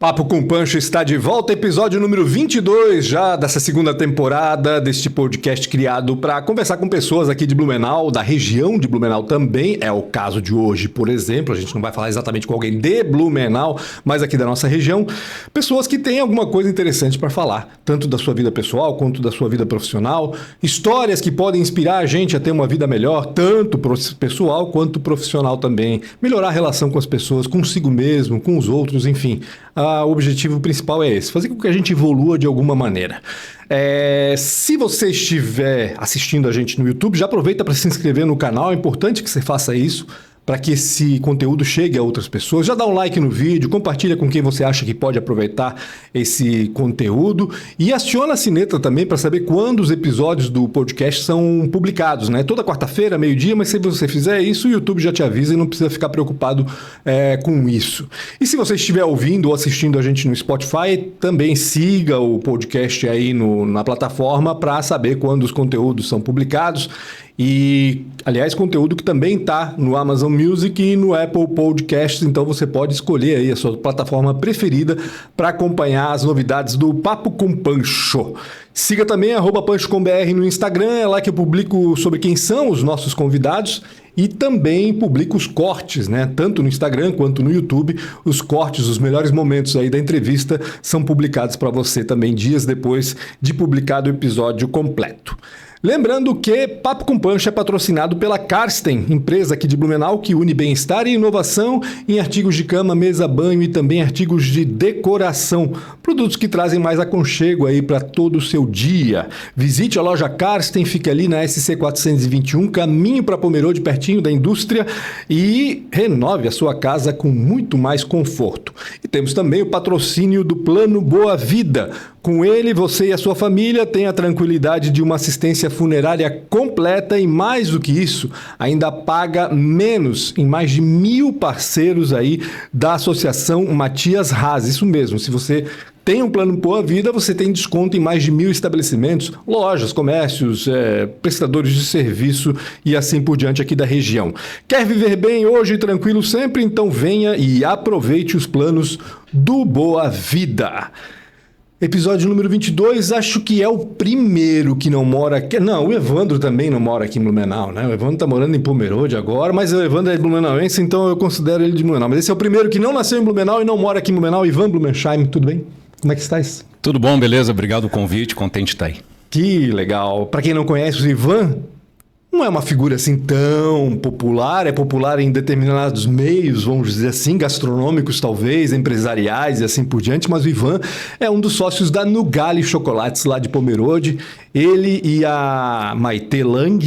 Papo com Pancho está de volta, episódio número 22 já dessa segunda temporada deste podcast criado para conversar com pessoas aqui de Blumenau, da região de Blumenau também, é o caso de hoje, por exemplo, a gente não vai falar exatamente com alguém de Blumenau, mas aqui da nossa região, pessoas que têm alguma coisa interessante para falar, tanto da sua vida pessoal quanto da sua vida profissional, histórias que podem inspirar a gente a ter uma vida melhor, tanto pessoal quanto profissional também, melhorar a relação com as pessoas, consigo mesmo, com os outros, enfim. O objetivo principal é esse, fazer com que a gente evolua de alguma maneira. Se você estiver assistindo a gente no YouTube, já aproveita para se inscrever no canal, é importante que você faça isso, para que esse conteúdo chegue a outras pessoas. Já dá um like no vídeo, compartilha com quem você acha que pode aproveitar esse conteúdo e aciona a sineta também para saber quando os episódios do podcast são publicados, né? Toda quarta-feira, meio-dia, mas se você fizer isso, o YouTube já te avisa e não precisa ficar preocupado com isso. E se você estiver ouvindo ou assistindo a gente no Spotify, também siga o podcast aí na plataforma para saber quando os conteúdos são publicados. E, aliás, conteúdo que também está no Amazon Music e no Apple Podcasts, então você pode escolher aí a sua plataforma preferida para acompanhar as novidades do Papo com Pancho. Siga também @pancho.com.br no Instagram, é lá que eu publico sobre quem são os nossos convidados e também publico os cortes, né? Tanto no Instagram quanto no YouTube, os cortes, os melhores momentos aí da entrevista são publicados para você também dias depois de publicado o episódio completo. Lembrando que Papo com Pancho é patrocinado pela Karsten, empresa aqui de Blumenau que une bem-estar e inovação em artigos de cama, mesa, banho e também artigos de decoração. Produtos que trazem mais aconchego aí para todo o seu dia. Visite a loja Karsten, fica ali na SC 421, caminho para Pomerode, pertinho da indústria, e renove a sua casa com muito mais conforto. E temos também o patrocínio do Plano Boa Vida. Com ele, você e a sua família têm a tranquilidade de uma assistência funerária completa e, mais do que isso, ainda paga menos em mais de 1.000 parceiros aí da Associação Matias Haas. Isso mesmo, se você tem um plano Boa Vida, você tem desconto em mais de 1.000 estabelecimentos, lojas, comércios, prestadores de serviço e assim por diante aqui da região. Quer viver bem hoje e tranquilo sempre? Então venha e aproveite os planos do Boa Vida. Episódio número 22, acho que é o primeiro que não mora aqui. Não, o Evandro também não mora aqui em Blumenau, né? O Evandro tá morando em Pomerode agora, mas o Evandro é blumenauense, então eu considero ele de Blumenau. Mas esse é o primeiro que não nasceu em Blumenau e não mora aqui em Blumenau. Ivan Blumensheim, tudo bem? Como é que estás? Tudo bom, beleza? Obrigado pelo convite, contente de estar aí. Que legal. Para quem não conhece, o Ivan não é uma figura assim tão popular, é popular em determinados meios, vamos dizer assim, gastronômicos talvez, empresariais e assim por diante, mas o Ivan é um dos sócios da Nugali Chocolates lá de Pomerode. Ele e a Maite Lang,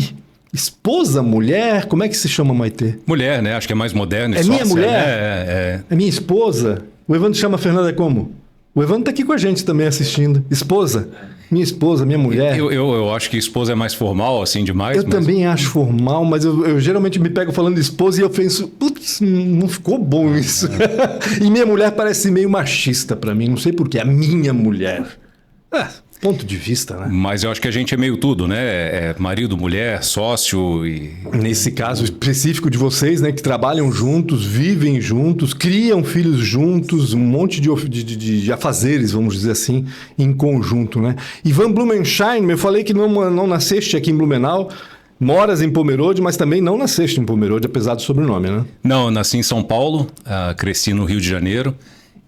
esposa, mulher, como é que se chama Maite? Mulher, né? Acho que é mais moderno. É minha mulher? Né? É minha esposa? O Evandro chama a Fernanda como? O Evandro tá aqui com a gente também assistindo. Esposa? Minha esposa, minha mulher. Eu acho que esposa é mais formal, assim, demais. Eu também acho formal, mas eu geralmente me pego falando de esposa e eu penso, putz, não ficou bom isso. E minha mulher parece meio machista pra mim, não sei porquê. A minha mulher. Ponto de vista, né? Mas eu acho que a gente é meio tudo, né? É marido, mulher, sócio e... Nesse caso específico de vocês, né? Que trabalham juntos, vivem juntos, criam filhos juntos, um monte de afazeres, vamos dizer assim, em conjunto, né? Ivan Blumensheim, eu falei que não nasceste aqui em Blumenau, moras em Pomerode, mas também não nasceste em Pomerode, apesar do sobrenome, né? Não, eu nasci em São Paulo, cresci no Rio de Janeiro.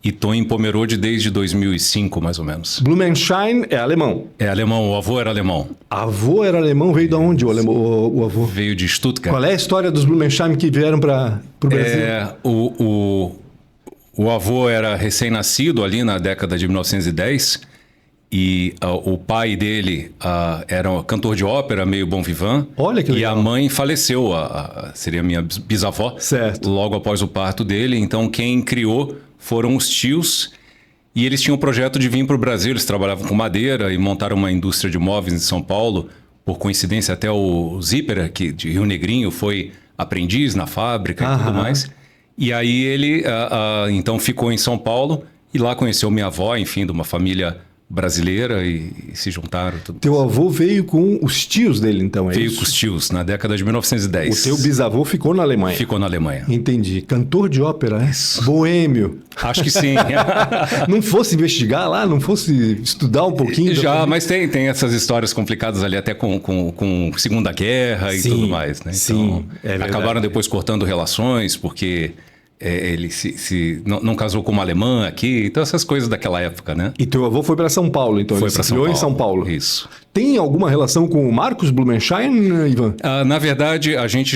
E estou em Pomerode desde 2005, mais ou menos. Blumensheim é alemão? É alemão, o avô era alemão. Avô era alemão? Veio de onde o avô? Veio de Stuttgart. Qual é a história dos Blumensheim que vieram para o Brasil? O avô era recém-nascido ali na década de 1910 e o pai dele era um cantor de ópera, meio bon vivant. Olha que legal. E a mãe faleceu, seria minha bisavó, certo. Logo após o parto dele. Então quem criou foram os tios e eles tinham o projeto de vir para o Brasil. Eles trabalhavam com madeira e montaram uma indústria de móveis em São Paulo. Por coincidência, até o Zípera, que de Rio Negrinho, foi aprendiz na fábrica e tudo mais. E aí ele então ficou em São Paulo e lá conheceu minha avó, enfim, de uma família brasileira e se juntaram. Tudo. Teu avô veio com os tios dele, então, é Veio isso? com os tios, na década de 1910. O teu bisavô ficou na Alemanha? Ficou na Alemanha. Entendi. Cantor de ópera, é? Boêmio. Acho que sim. Não fosse investigar lá? Não fosse estudar um pouquinho? Já, mas tem essas histórias complicadas ali, até com Segunda Guerra e tudo mais, né? Então, sim, é verdade. acabaram depois cortando relações, porque ele não casou com uma alemã aqui, então essas coisas daquela época, né? E teu avô foi para São Paulo, então? Foi Ele para se criou em São Paulo. Isso. Tem alguma relação com o Marcos Blumenschein, Ivan? Na verdade, a gente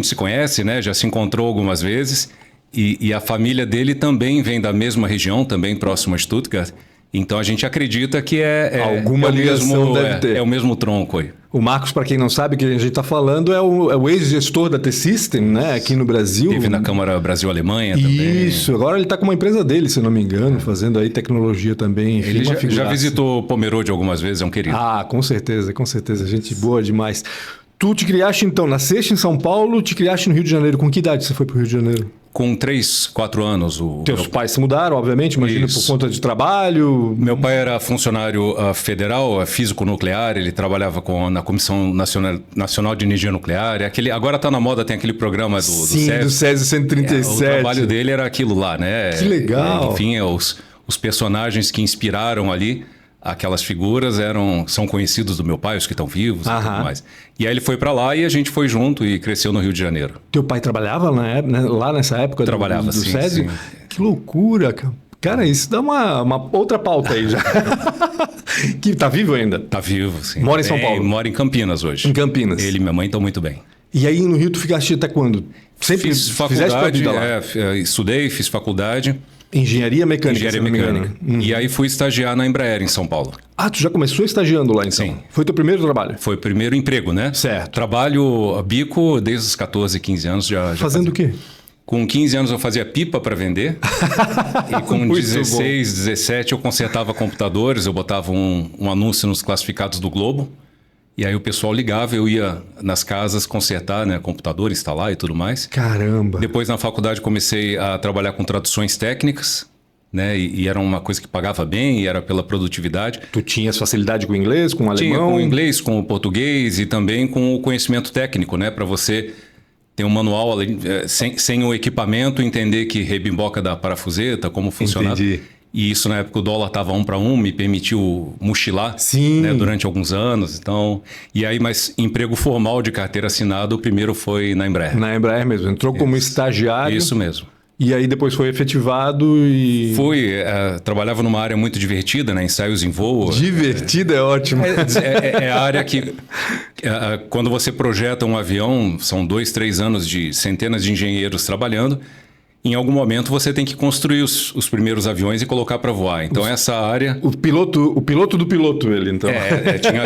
se conhece, né? Já se encontrou algumas vezes. E a família dele também vem da mesma região, também próximo a Stuttgart. Então a gente acredita que alguma ligação deve ter. É o mesmo tronco aí. O Marcos, para quem não sabe, que a gente está falando, é o ex-gestor da T-System, né? Aqui no Brasil. Teve na Câmara Brasil-Alemanha também. Isso, agora ele está com uma empresa dele, se não me engano, fazendo aí tecnologia também. Enfim, Ele já visitou Pomerode algumas vezes, é um querido. Com certeza, gente boa demais. Tu te criaste então, nasceste em São Paulo, te criaste no Rio de Janeiro. Com que idade você foi para o Rio de Janeiro? Com 3, 4 anos. Teus pais se mudaram, obviamente, imagino, por conta de trabalho. Meu pai era funcionário federal, físico nuclear, ele trabalhava na Comissão Nacional de Energia Nuclear. Agora está na moda, tem aquele programa do SESI. Do SESI 137. O trabalho dele era aquilo lá, né? Que legal. Enfim, os personagens que inspiraram ali. Aquelas figuras são conhecidos do meu pai, os que estão vivos e tudo mais. E aí ele foi para lá e a gente foi junto e cresceu no Rio de Janeiro. Teu pai trabalhava lá nessa época? Trabalhava, do sim, SESI? sim. Que loucura, cara. Isso dá uma outra pauta aí já. Que tá vivo ainda? Tá vivo, sim. Mora em São Paulo? Mora em Campinas hoje. Em Campinas. Ele e minha mãe estão muito bem. E aí no Rio tu ficaste até quando? Sempre fiz faculdade, estudei, fiz faculdade. Engenharia mecânica. Engenharia mecânica. E aí fui estagiar na Embraer em São Paulo. Tu já começou estagiando lá então? Sim. Foi teu primeiro trabalho? Foi o primeiro emprego, né? Certo. Trabalho a bico desde os 14, 15 anos. Fazendo o quê? Com 15 anos eu fazia pipa para vender. E com 16, 17 eu consertava computadores. Eu botava um anúncio nos classificados do Globo. E aí o pessoal ligava, eu ia nas casas consertar, né, computador, instalar e tudo mais. Caramba! Depois na faculdade comecei a trabalhar com traduções técnicas, né, e era uma coisa que pagava bem e era pela produtividade. Tu tinhas facilidade com o inglês, com o alemão? Tinha com o inglês, com o português e também com o conhecimento técnico, né, para você ter um manual sem o equipamento, entender que rebimboca da parafuseta, como funcionava. Entendi. E isso na época o dólar estava 1 para 1, me permitiu mochilar, né, durante alguns anos. Então, e aí, mas emprego formal de carteira assinada, o primeiro foi na Embraer. Na Embraer mesmo, entrou como estagiário. Isso mesmo. E aí depois foi efetivado e... Trabalhava numa área muito divertida, né, ensaios em voo. Divertida é ótimo. É a área que, quando você projeta um avião, são 2, 3 anos de centenas de engenheiros trabalhando. Em algum momento você tem que construir os primeiros aviões e colocar para voar. Então essa área... O piloto do piloto, ele então.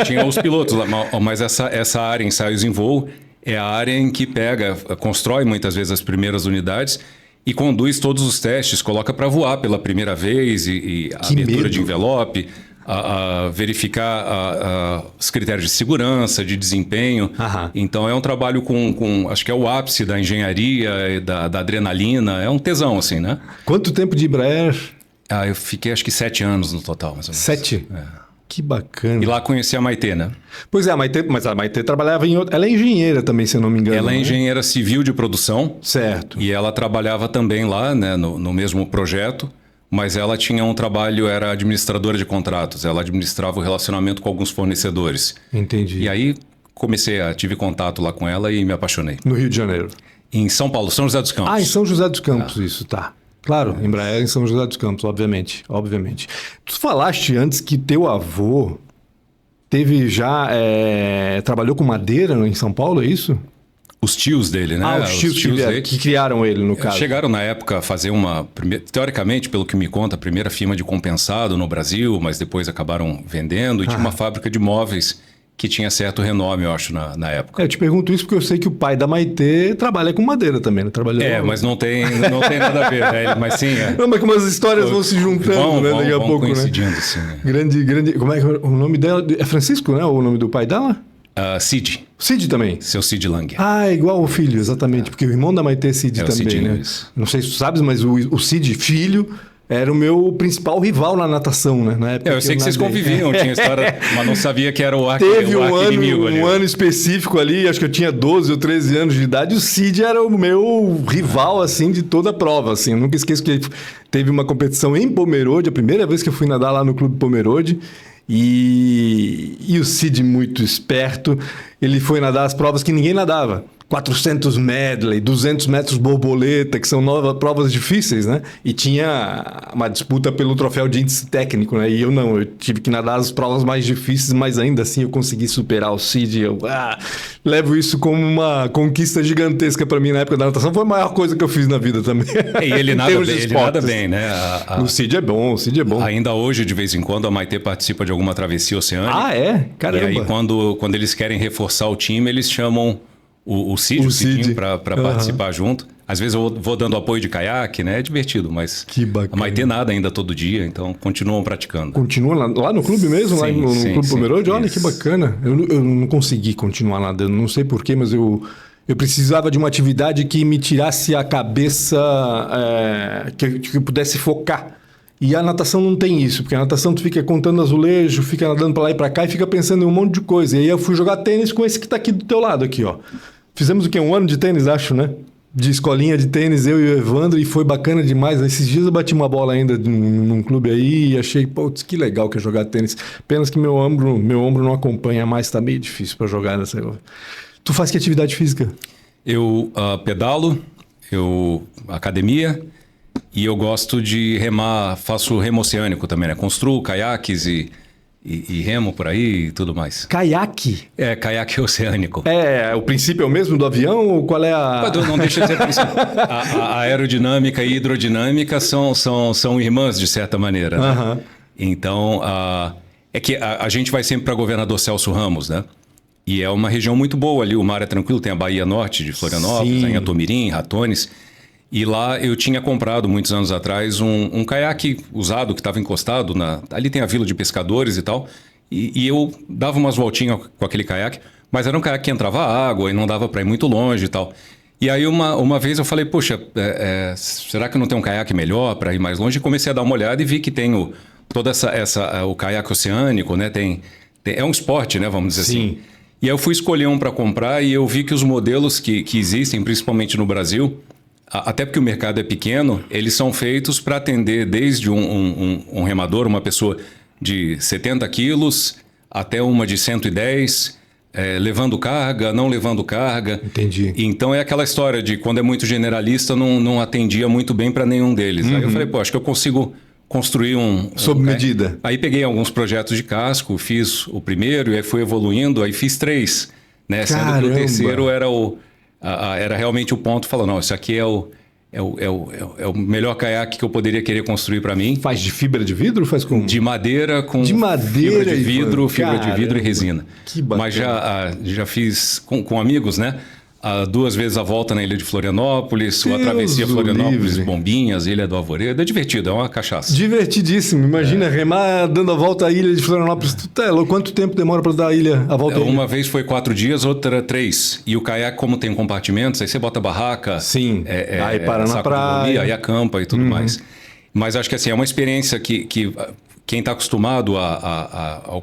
Tinha os pilotos lá, mas essa área, ensaios em voo, é a área em que constrói muitas vezes as primeiras unidades e conduz todos os testes, coloca para voar pela primeira vez e a abertura de envelope, a verificar os critérios de segurança, de desempenho. Então é um trabalho com acho que é o ápice da engenharia, da adrenalina, é um tesão assim, né? Quanto tempo de Embraer? Eu fiquei acho que 7 anos no total, mais ou menos. 7? Que bacana. E lá conheci a Maitê, né? Pois é, mas a Maitê trabalhava em outra... Ela é engenheira também, se eu não me engano. Ela é engenheira civil de produção. Certo. E ela trabalhava também lá, né, no mesmo projeto. Mas ela tinha um trabalho, era administradora de contratos. Ela administrava o relacionamento com alguns fornecedores. Entendi. E aí tive contato lá com ela e me apaixonei. No Rio de Janeiro? Em São Paulo, São José dos Campos. Em São José dos Campos, isso, tá. Claro, Embraer em São José dos Campos, obviamente. Tu falaste antes que teu avô trabalhou com madeira em São Paulo, é isso? Os tios dele, né? Os tios que criaram ele, no caso. Chegaram na época a fazer teoricamente, pelo que me conta, a primeira firma de compensado no Brasil, mas depois acabaram vendendo e tinha uma fábrica de móveis que tinha certo renome, eu acho, na época. Eu te pergunto isso porque eu sei que o pai da Maitê trabalha com madeira também, né? Mas não tem nada a ver, né? Mas sim. Não, mas como as histórias vão se juntando, né? Daqui a pouco, coincidindo, né? Sim, né? Grande. Como é que o nome dela? É Francisco, né? O nome do pai dela? Cid. Cid também? Seu Cid Lang. Igual o filho, exatamente. Porque o irmão da Maitê é Cid também, Cidinho, né? Isso. Não sei se tu sabes, mas o Cid, filho, era o meu principal rival na natação, né? Na época Eu sei que vocês nadei. conviviam, tinha história, mas não sabia que era o Teve arqui-inimigo ali. um ano específico ali, acho que eu tinha 12 ou 13 anos de idade, e o Cid era o meu rival, assim, de toda a prova, assim. Eu nunca esqueço que teve uma competição em Pomerode, a primeira vez que eu fui nadar lá no Clube Pomerode, e o Cid, muito esperto, ele foi nadar as provas que ninguém nadava. 400 medley, 200 metros borboleta, que são provas difíceis, né? E tinha uma disputa pelo troféu de índice técnico, né? E eu não, eu tive que nadar as provas mais difíceis, mas ainda assim eu consegui superar o Cid. Eu levo isso como uma conquista gigantesca para mim na época da natação. Foi a maior coisa que eu fiz na vida também. E ele nada bem, né? O Cid é bom, o Cid é bom. Ainda hoje, de vez em quando, a Maitê participa de alguma travessia oceânica. Ah, é? Caramba. E aí, quando eles querem reforçar o time, eles chamam o Cid para participar junto. Às vezes eu vou dando apoio de caiaque, né? É divertido, mas que bacana. A Maitê nada ainda todo dia, então continuam praticando. Continua lá no clube mesmo? Sim, lá no Clube Pomerode? Olha que bacana. Eu não consegui continuar nadando, não sei porquê, mas eu precisava de uma atividade que me tirasse a cabeça, que eu pudesse focar. E a natação não tem isso, porque a natação tu fica contando azulejo, fica nadando pra lá e pra cá e fica pensando em um monte de coisa. E aí eu fui jogar tênis com esse que tá aqui do teu lado, aqui, ó. Fizemos o quê? 1 ano de tênis, acho, né? De escolinha de tênis, eu e o Evandro, e foi bacana demais. Esses dias eu bati uma bola ainda num clube aí e achei, putz, que legal que é jogar tênis. Apenas que meu ombro não acompanha mais, tá meio difícil pra jogar nessa. Tu faz que atividade física? Eu pedalo, academia. E eu gosto de remar, faço remo oceânico também, né? Construo caiaques e remo por aí e tudo mais. Caiaque? É, caiaque oceânico. O princípio é o mesmo do avião ou qual é a... Não deixa de ser princípio. A aerodinâmica e hidrodinâmica são irmãs, de certa maneira. Né? Então, é que a gente vai sempre para Governador Celso Ramos, né? E é uma região muito boa ali, o mar é tranquilo, tem a Baía Norte de Florianópolis, em Atomirim, Ratones. E lá eu tinha comprado, muitos anos atrás, um caiaque usado que estava encostado. Ali tem a vila de pescadores e tal. E eu dava umas voltinhas com aquele caiaque, mas era um caiaque que entrava água e não dava para ir muito longe e tal. E aí uma vez eu falei, poxa, será que não tem um caiaque melhor para ir mais longe? E comecei a dar uma olhada e vi que tem o caiaque oceânico, né? É um esporte, né? Vamos dizer assim. E aí eu fui escolher um para comprar e eu vi que os modelos que existem, principalmente no Brasil... Até porque o mercado é pequeno, eles são feitos para atender desde um remador, uma pessoa de 70 quilos, até uma de 110, levando carga, não levando carga. Entendi. Então é aquela história de quando é muito generalista, não atendia muito bem para nenhum deles. Aí eu falei, acho que eu consigo construir sob medida. Aí peguei alguns projetos de casco, fiz o primeiro e aí fui evoluindo, aí fiz 3, né? Sendo que o terceiro era realmente o ponto, falando, não, isso aqui é o melhor caiaque que eu poderia querer construir para mim. Faz de fibra de vidro ou faz com... De madeira com fibra de vidro, fibra de vidro e resina. Que bacana. Mas já fiz com amigos, né? 2 vezes a volta na ilha de Florianópolis, a travessia Florianópolis, Bombinhas, Ilha do Arvoredo. É divertido, é uma cachaça. Divertidíssimo. Imagina remar dando a volta à ilha de Florianópolis. Quanto tempo demora para dar a volta à ilha? Uma vez foi 4 dias, outra 3. E o caiaque, como tem compartimentos, aí você bota barraca. Sim, aí para na praia. Dormir, aí acampa e tudo mais. Mas acho que assim, é uma experiência que quem está acostumado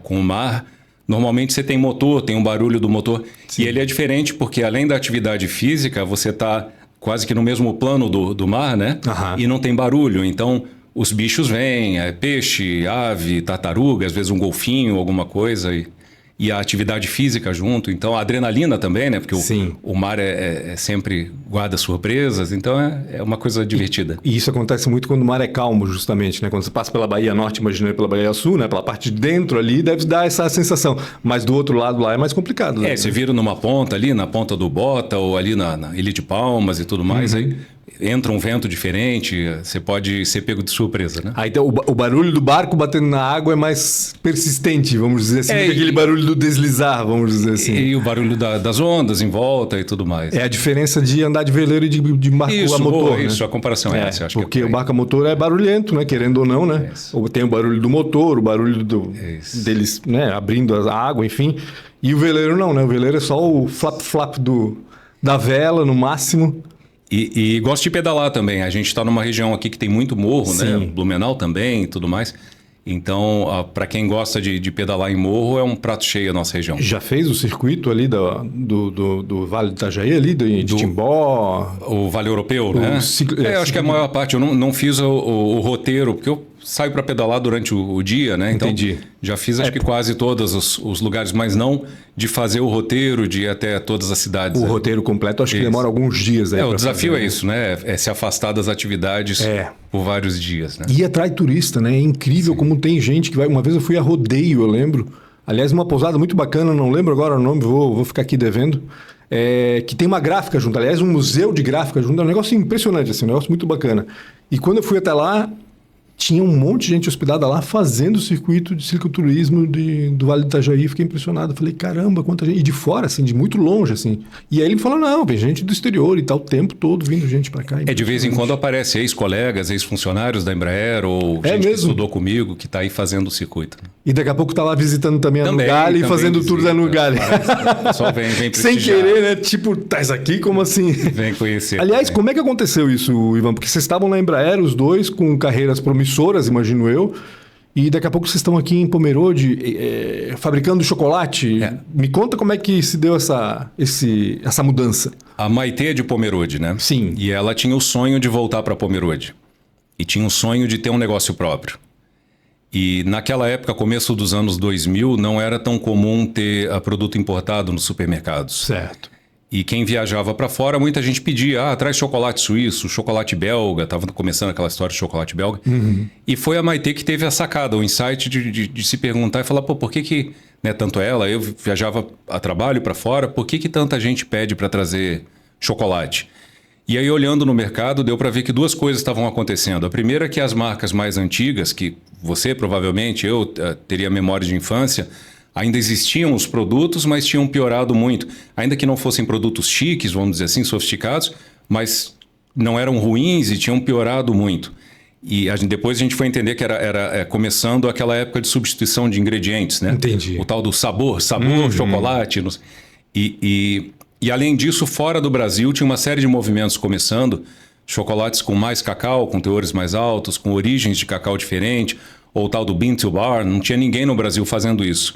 com o mar... Normalmente você tem motor, tem um barulho do motor. Sim. E ele é diferente porque além da atividade física, você está quase que no mesmo plano do mar, né? E não tem barulho. Então, os bichos vêm, peixe, ave, tartaruga, às vezes um golfinho, alguma coisa. E a atividade física junto. Então, a adrenalina também, né? Porque o mar sempre guarda surpresas. Então, é uma coisa divertida. E isso acontece muito quando o mar é calmo, justamente, né? Quando você passa pela Baía Norte, imaginando pela Baía Sul, né? Pela parte de dentro ali, deve dar essa sensação. Mas do outro lado lá é mais complicado. Né? Você vira numa ponta ali, na ponta do Bota, ou ali na Ilha de Palmas e tudo mais, aí... Entra um vento diferente, você pode ser pego de surpresa, né? Então o barulho do barco batendo na água é mais persistente, vamos dizer assim, do que aquele barulho do deslizar, vamos dizer assim. E o barulho das ondas em volta e tudo mais. É a diferença de andar de veleiro e de barco a motor, Isso, a comparação é essa. Acho porque o barco a motor é barulhento, né? Querendo ou não, né? Tem o barulho do motor, o barulho deles, né? Abrindo a água, enfim. E o veleiro não, né? O veleiro é só o flap-flap da vela, no máximo. E gosto de pedalar também. A gente está numa região aqui que tem muito morro, né? Blumenau também e tudo mais. Então, para quem gosta de pedalar em morro, é um prato cheio a nossa região. Já fez o circuito ali do Vale do Itajaí, ali, de Timbó? O Vale Europeu, né? Acho que a maior parte. Eu não fiz o roteiro, porque eu saio para pedalar durante o dia, né? Então, Entendi. Já fiz acho que quase todos os lugares, mas não de fazer o roteiro, de ir até todas as cidades. O roteiro completo acho que demora alguns dias. Aí o desafio é isso, né? É se afastar das atividades por vários dias, né? E atrai turista, né? É incrível como tem gente que vai... Uma vez eu fui a Rodeio, eu lembro. Aliás, uma pousada muito bacana, não lembro agora o nome, vou ficar aqui devendo. Que tem uma gráfica junto. Aliás, um museu de gráfica junto. É um negócio impressionante, assim, um negócio muito bacana. E quando eu fui até lá... Tinha um monte de gente hospedada lá fazendo o circuito de cicloturismo do Vale do Itajaí. Fiquei impressionado. Falei, caramba, quanta gente. E de fora, assim, de muito longe, assim. E aí ele falou, não, vem gente do exterior e tal, o tempo todo vindo gente para cá. De vez em quando aparece ex-colegas, ex-funcionários da Embraer ou gente que estudou comigo, que está aí fazendo o circuito. E daqui a pouco tá lá visitando também a Nugali e fazendo o tour da Nugali. O pessoal vem prestigiar. Sem querer, né? Tipo, tá aqui? Como assim? Vem conhecer. Aliás, como é que aconteceu isso, Ivan? Porque vocês estavam na Embraer, os dois, com carreiras promissoras, imagino eu. E daqui a pouco vocês estão aqui em Pomerode fabricando chocolate. Me conta como é que se deu essa mudança. A Maitê é de Pomerode, né? Sim. E ela tinha o sonho de voltar para Pomerode. E tinha o sonho de ter um negócio próprio. E naquela época, começo dos anos 2000, não era tão comum ter produto importado nos supermercados. Certo. E quem viajava para fora, muita gente pedia, traz chocolate suíço, chocolate belga. Estava começando aquela história de chocolate belga. Uhum. E foi a Maitê que teve a sacada, o insight de se perguntar e falar, por que né, tanto ela, eu viajava a trabalho para fora, por que tanta gente pede para trazer chocolate? E aí, olhando no mercado, deu para ver que duas coisas estavam acontecendo. A primeira é que as marcas mais antigas, que você provavelmente, eu teria memória de infância, ainda existiam os produtos, mas tinham piorado muito. Ainda que não fossem produtos chiques, vamos dizer assim, sofisticados, mas não eram ruins e tinham piorado muito. E depois a gente foi entender que era começando aquela época de substituição de ingredientes, né? Entendi. O tal do sabor, chocolate. E além disso, fora do Brasil, tinha uma série de movimentos começando, chocolates com mais cacau, com teores mais altos, com origens de cacau diferente, ou o tal do bean to bar, não tinha ninguém no Brasil fazendo isso.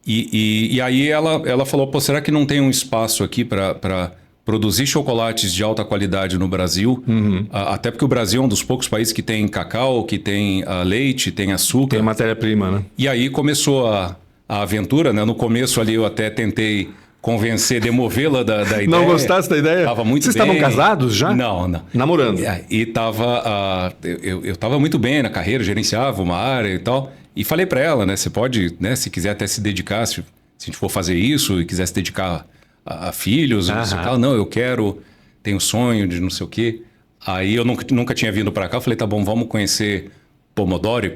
E aí ela falou, será que não tem um espaço aqui para produzir chocolates de alta qualidade no Brasil? Uhum. Até porque o Brasil é um dos poucos países que tem cacau, que tem leite, tem açúcar. Tem matéria-prima, né? E aí começou a aventura, né? No começo ali eu até tentei demovê-la da ideia. Não gostasse da ideia? Tava muito Vocês bem. estavam casados já? Não. Namorando. E eu estava muito bem na carreira, gerenciava uma área e tal. E falei para ela, né? Você pode, né? Se quiser até se dedicar, se a gente for fazer isso e quiser se dedicar a filhos, não, eu quero, tenho sonho de não sei o quê. Aí eu nunca tinha vindo para cá, eu falei, tá bom, vamos conhecer Pomerode.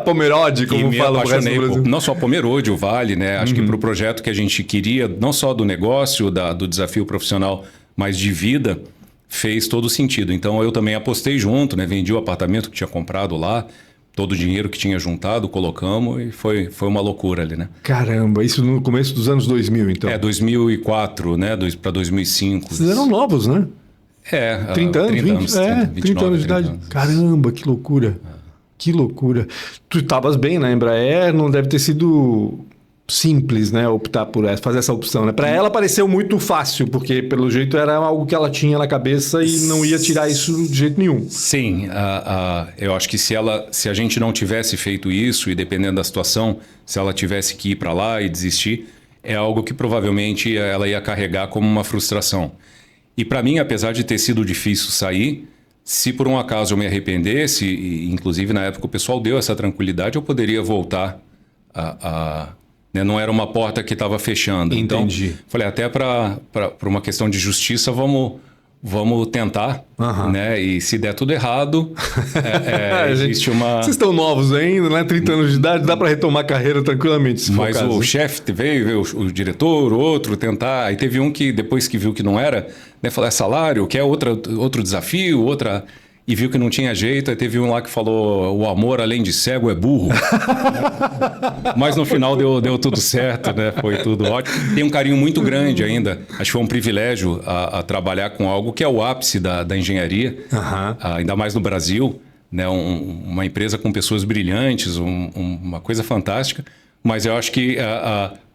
Pomerode, como e me fala apaixonei o Brasil. não só Pomerode, o Vale, né? Acho que para o projeto que a gente queria, não só do negócio, do desafio profissional, mas de vida, fez todo sentido. Então eu também apostei junto, né? Vendi o apartamento que tinha comprado lá, todo o dinheiro que tinha juntado, colocamos e foi uma loucura ali, né? Caramba, isso no começo dos anos 2000, então. 2004, né? Para 2005. Vocês eram novos, né? 30 anos, 30 anos, 30 anos de idade. Anos. Caramba, que loucura. Que loucura. Tu estavas bem na Embraer, não deve ter sido simples, né? Optar por fazer essa opção, né? Para ela pareceu muito fácil, porque pelo jeito era algo que ela tinha na cabeça e não ia tirar isso de jeito nenhum. Sim, eu acho que se a gente não tivesse feito isso e dependendo da situação, se ela tivesse que ir para lá e desistir, é algo que provavelmente ela ia carregar como uma frustração. E para mim, apesar de ter sido difícil sair, se por um acaso eu me arrependesse, e inclusive na época o pessoal deu essa tranquilidade, eu poderia voltar né? Não era uma porta que estava fechando. Entendi. Então, falei, até para uma questão de justiça, vamos tentar, né? E se der tudo errado, existe uma... Vocês estão novos ainda, né? 30 anos de idade, dá para retomar a carreira tranquilamente, se for Mas o chefe veio, o diretor, o outro, tentar... Aí teve um que, depois que viu que não era, né? Falou, salário, quer outro desafio, outra... e viu que não tinha jeito. Aí teve um lá que falou: o amor, além de cego, é burro. Mas no final deu tudo certo, né? Foi tudo ótimo. Tem um carinho muito grande ainda. Acho que foi um privilégio a trabalhar com algo que é o ápice da engenharia, ainda mais no Brasil, né? Uma empresa com pessoas brilhantes, uma coisa fantástica. Mas eu acho que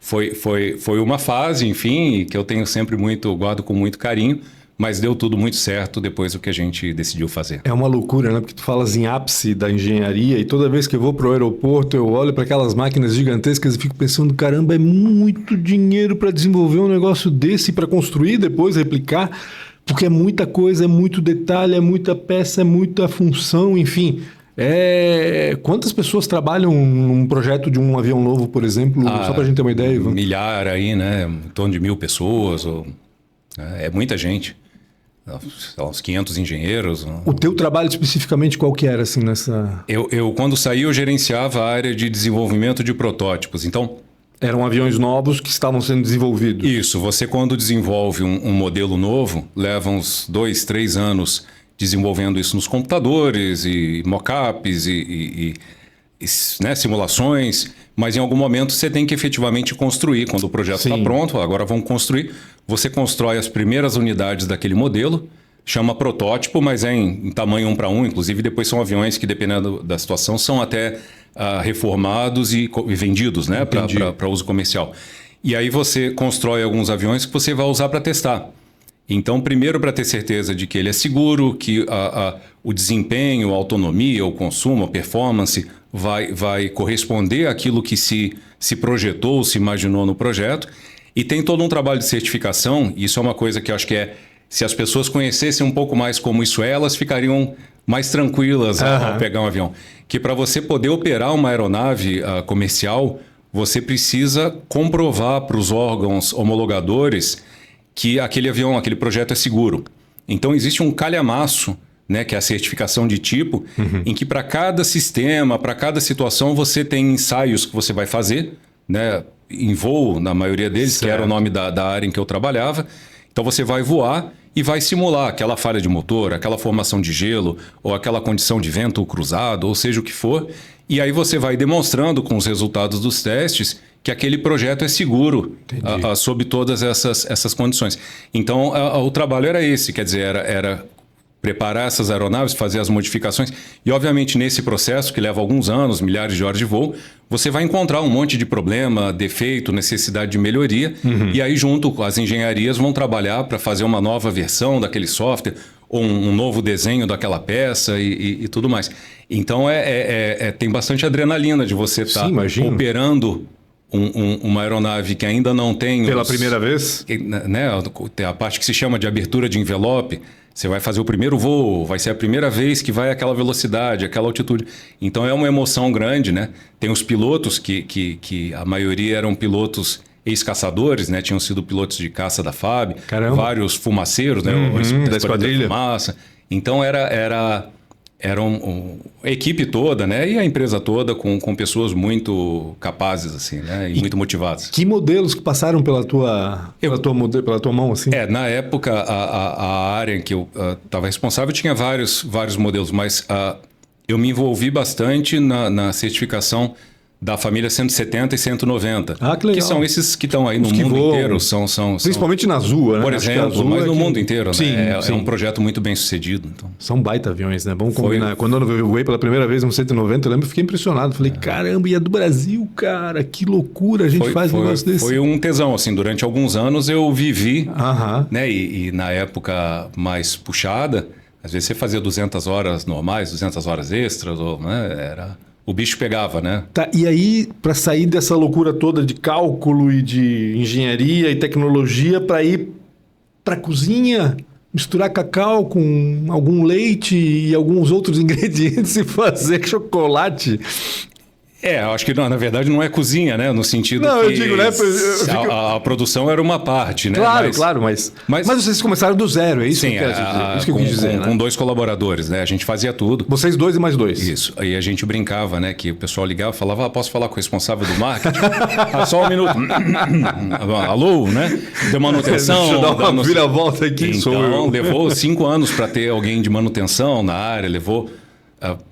foi uma fase, enfim, que eu tenho sempre guardo com muito carinho. Mas deu tudo muito certo depois do que a gente decidiu fazer. É uma loucura, né? Porque tu falas em ápice da engenharia e toda vez que eu vou pro aeroporto eu olho para aquelas máquinas gigantescas e fico pensando, caramba, é muito dinheiro para desenvolver um negócio desse, para construir depois, replicar, porque é muita coisa, é muito detalhe, é muita peça, é muita função, enfim. Quantas pessoas trabalham num projeto de um avião novo, por exemplo, só para a gente ter uma ideia, Ivan? Milhar aí, né? Em torno de 1.000 pessoas, é muita gente. Uns 500 engenheiros. O teu trabalho especificamente qual que era, assim, nessa... Eu quando saí, eu gerenciava a área de desenvolvimento de protótipos. Então... Eram aviões novos que estavam sendo desenvolvidos. Isso. Você, quando desenvolve um modelo novo, leva uns 2, 3 anos desenvolvendo isso nos computadores e mockups e né, simulações, mas em algum momento você tem que efetivamente construir. Quando o projeto está pronto, agora vamos construir. Você constrói as primeiras unidades daquele modelo, chama protótipo, mas é em tamanho 1 para 1. Inclusive, depois são aviões que, dependendo da situação, são até reformados e vendidos, né, para uso comercial. E aí você constrói alguns aviões que você vai usar para testar. Então, primeiro, para ter certeza de que ele é seguro, que o desempenho, a autonomia, o consumo, a performance vai corresponder àquilo que se projetou, se imaginou no projeto. E tem todo um trabalho de certificação, e isso é uma coisa que eu acho que se as pessoas conhecessem um pouco mais como isso elas ficariam mais tranquilas ao pegar um avião. Que para você poder operar uma aeronave comercial, você precisa comprovar para os órgãos homologadores que aquele avião, aquele projeto é seguro. Então existe um calhamaço, né, que é a certificação de tipo, em que para cada sistema, para cada situação, você tem ensaios que você vai fazer, né, em voo, na maioria deles, certo, que era o nome da área em que eu trabalhava. Então você vai voar e vai simular aquela falha de motor, aquela formação de gelo, ou aquela condição de vento cruzado, ou seja o que for. E aí você vai demonstrando com os resultados dos testes que aquele projeto é seguro sob todas essas condições. Então o trabalho era esse, quer dizer, era preparar essas aeronaves, fazer as modificações. E, obviamente, nesse processo, que leva alguns anos, milhares de horas de voo, você vai encontrar um monte de problema, defeito, necessidade de melhoria. E aí, junto com as engenharias, vão trabalhar para fazer uma nova versão daquele software ou um novo desenho daquela peça e tudo mais. Então, tem bastante adrenalina de você estar operando uma aeronave que ainda não tem... Pela primeira vez? Né, a parte que se chama de abertura de envelope. Você vai fazer o primeiro voo, vai ser a primeira vez que vai àquela velocidade, àquela altitude. Então é uma emoção grande, né? Tem os pilotos que a maioria eram pilotos ex-caçadores, né? Tinham sido pilotos de caça da FAB. Caramba. Vários fumaceiros, né? Da esquadrilha. Fumaça. Então era a equipe toda, né? E a empresa toda com pessoas muito capazes, assim, né? E muito motivadas. Que modelos que passaram pela tua mão, assim? Na época, a área em que eu estava responsável tinha vários modelos, mas eu me envolvi bastante na certificação da família 170 e 190. Que legal. Que são esses que estão aí no mundo inteiro. Principalmente na Azul, né? Por exemplo, mas no mundo inteiro. Sim, né? sim. É um projeto muito bem sucedido. Então. São baita aviões, né? Vamos combinar. Quando eu voei pela primeira vez no 190, eu lembro, fiquei impressionado. Falei, caramba, e é do Brasil, cara, que loucura, a gente faz um negócio desse. Foi um tesão, assim, durante alguns anos eu vivi, né? E na época mais puxada, às vezes você fazia 200 horas normais, 200 horas extras, né? O bicho pegava, né? Tá, e aí, para sair dessa loucura toda de cálculo e de engenharia e tecnologia, para ir para cozinha, misturar cacau com algum leite e alguns outros ingredientes e fazer chocolate. Eu acho que na verdade não é cozinha, né? No sentido que eu digo, né? a produção era uma parte, né? Claro, mas vocês começaram do zero, é isso sim, que eu quero dizer? Isso que eu quis dizer, com 2 colaboradores, né? A gente fazia tudo. Vocês 2 e mais 2. Isso. Aí a gente brincava, né? Que o pessoal ligava e falava, posso falar com o responsável do marketing? Só um minuto. Alô, né? Deu manutenção. Deixa eu dar uma vira-volta aqui. Então, levou 5 anos para ter alguém de manutenção na área, levou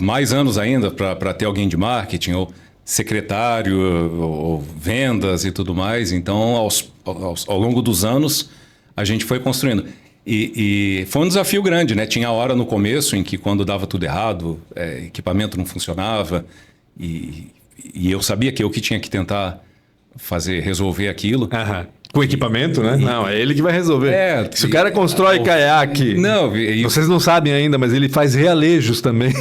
mais anos ainda para ter alguém de marketing, ou secretário, ou vendas e tudo mais. Então, ao longo dos anos, a gente foi construindo. E foi um desafio grande, né? Tinha a hora no começo em que, quando dava tudo errado, equipamento não funcionava, e eu sabia que eu que tinha que tentar resolver aquilo. Com equipamento, né? Não, é ele que vai resolver. Se o cara constrói caiaque... Não, vocês não sabem ainda, mas ele faz realejos também.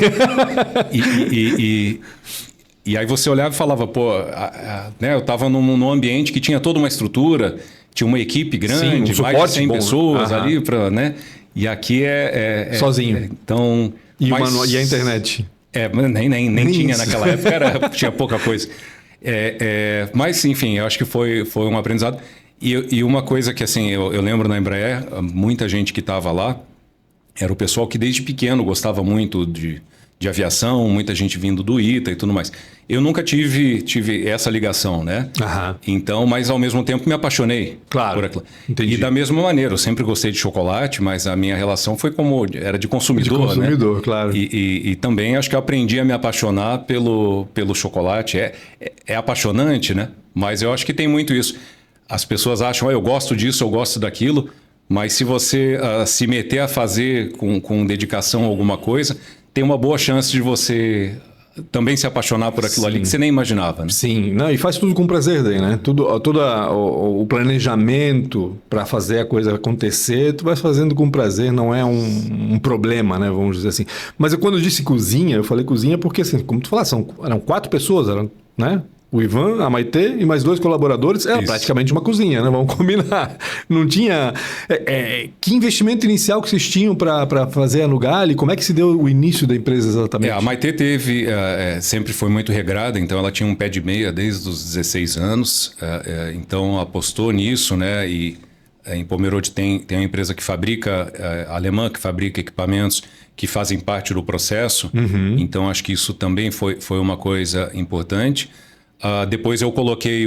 E aí você olhava e falava, né, eu estava num ambiente que tinha toda uma estrutura, tinha uma equipe grande, mais de 100 pessoas ali, né? E aqui sozinho. Então, e a internet? Nem tinha naquela época, tinha pouca coisa. Mas, enfim, eu acho que foi um aprendizado. E uma coisa que, assim, eu lembro na Embraer, muita gente que estava lá, era o pessoal que desde pequeno gostava muito de aviação, muita gente vindo do ITA e tudo mais. Eu nunca tive essa ligação, né? Então, mas ao mesmo tempo me apaixonei por aquilo. Entendi. E da mesma maneira, eu sempre gostei de chocolate, mas a minha relação foi era de consumidor, né? De consumidor, claro. E também acho que eu aprendi a me apaixonar pelo chocolate. É apaixonante, né? Mas eu acho que tem muito isso. As pessoas acham, eu gosto disso, eu gosto daquilo, mas se você se meter a fazer com dedicação alguma coisa, tem uma boa chance de você também se apaixonar por aquilo ali que você nem imaginava. Né? Sim, e faz tudo com prazer daí, né? Todo o planejamento para fazer a coisa acontecer, tu vai fazendo com prazer, não é um problema, né? Vamos dizer assim. Mas quando eu disse cozinha, eu falei cozinha porque, assim, como tu falaste, eram 4 pessoas, né? O Ivan, a Maitê e mais 2 colaboradores. Era praticamente uma cozinha, né? Vamos combinar. Não tinha... que investimento inicial que vocês tinham para fazer a Nugali? Como é que se deu o início da empresa exatamente? A Maitê sempre foi muito regrada, então ela tinha um pé de meia desde os 16 anos. Então apostou nisso, né? E em Pomerode tem uma empresa que fabrica, alemã, que fabrica equipamentos que fazem parte do processo. Então acho que isso também foi uma coisa importante. Depois eu coloquei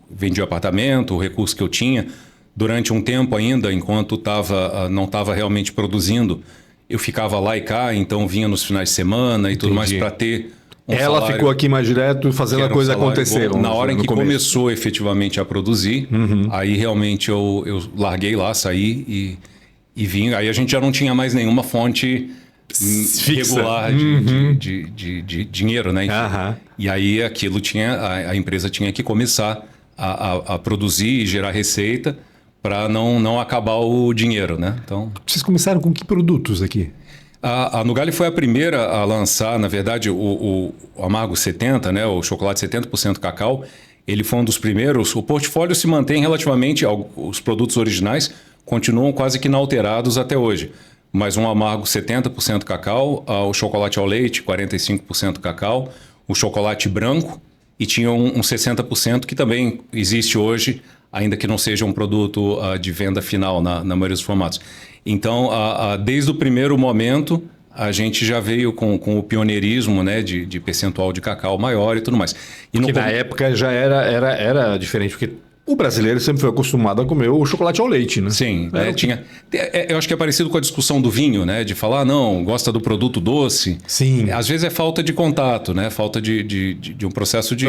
vendi o apartamento, o recurso que eu tinha. Durante um tempo ainda, enquanto não estava realmente produzindo, eu ficava lá e cá, então vinha nos finais de semana e tudo mais para ter um Ela salário, ficou aqui mais direto fazendo a coisa acontecer. Na hora em que começou efetivamente a produzir, aí realmente eu larguei lá, saí e vim. Aí a gente já não tinha mais nenhuma fonte regular de dinheiro, né? E aí aquilo a empresa tinha que começar a produzir e gerar receita para não acabar o dinheiro, né? Então, vocês começaram com que produtos aqui? A Nugali foi a primeira a lançar, na verdade, o Amargo 70, né? O chocolate 70% cacau. Ele foi um dos primeiros. O portfólio se mantém relativamente, os produtos originais continuam quase que inalterados até hoje. Mas um amargo 70% cacau, o chocolate ao leite 45% cacau, o chocolate branco e tinha um 60% que também existe hoje, ainda que não seja um produto de venda final na maioria dos formatos. Então, desde o primeiro momento, a gente já veio com o pioneirismo, né, de percentual de cacau maior e tudo mais. Porque na época já era diferente, porque o brasileiro sempre foi acostumado a comer o chocolate ao leite, né? Sim, eu acho que é parecido com a discussão do vinho, né? De falar, não, gosta do produto doce. Sim. Às vezes é falta de contato, né? Falta de um processo de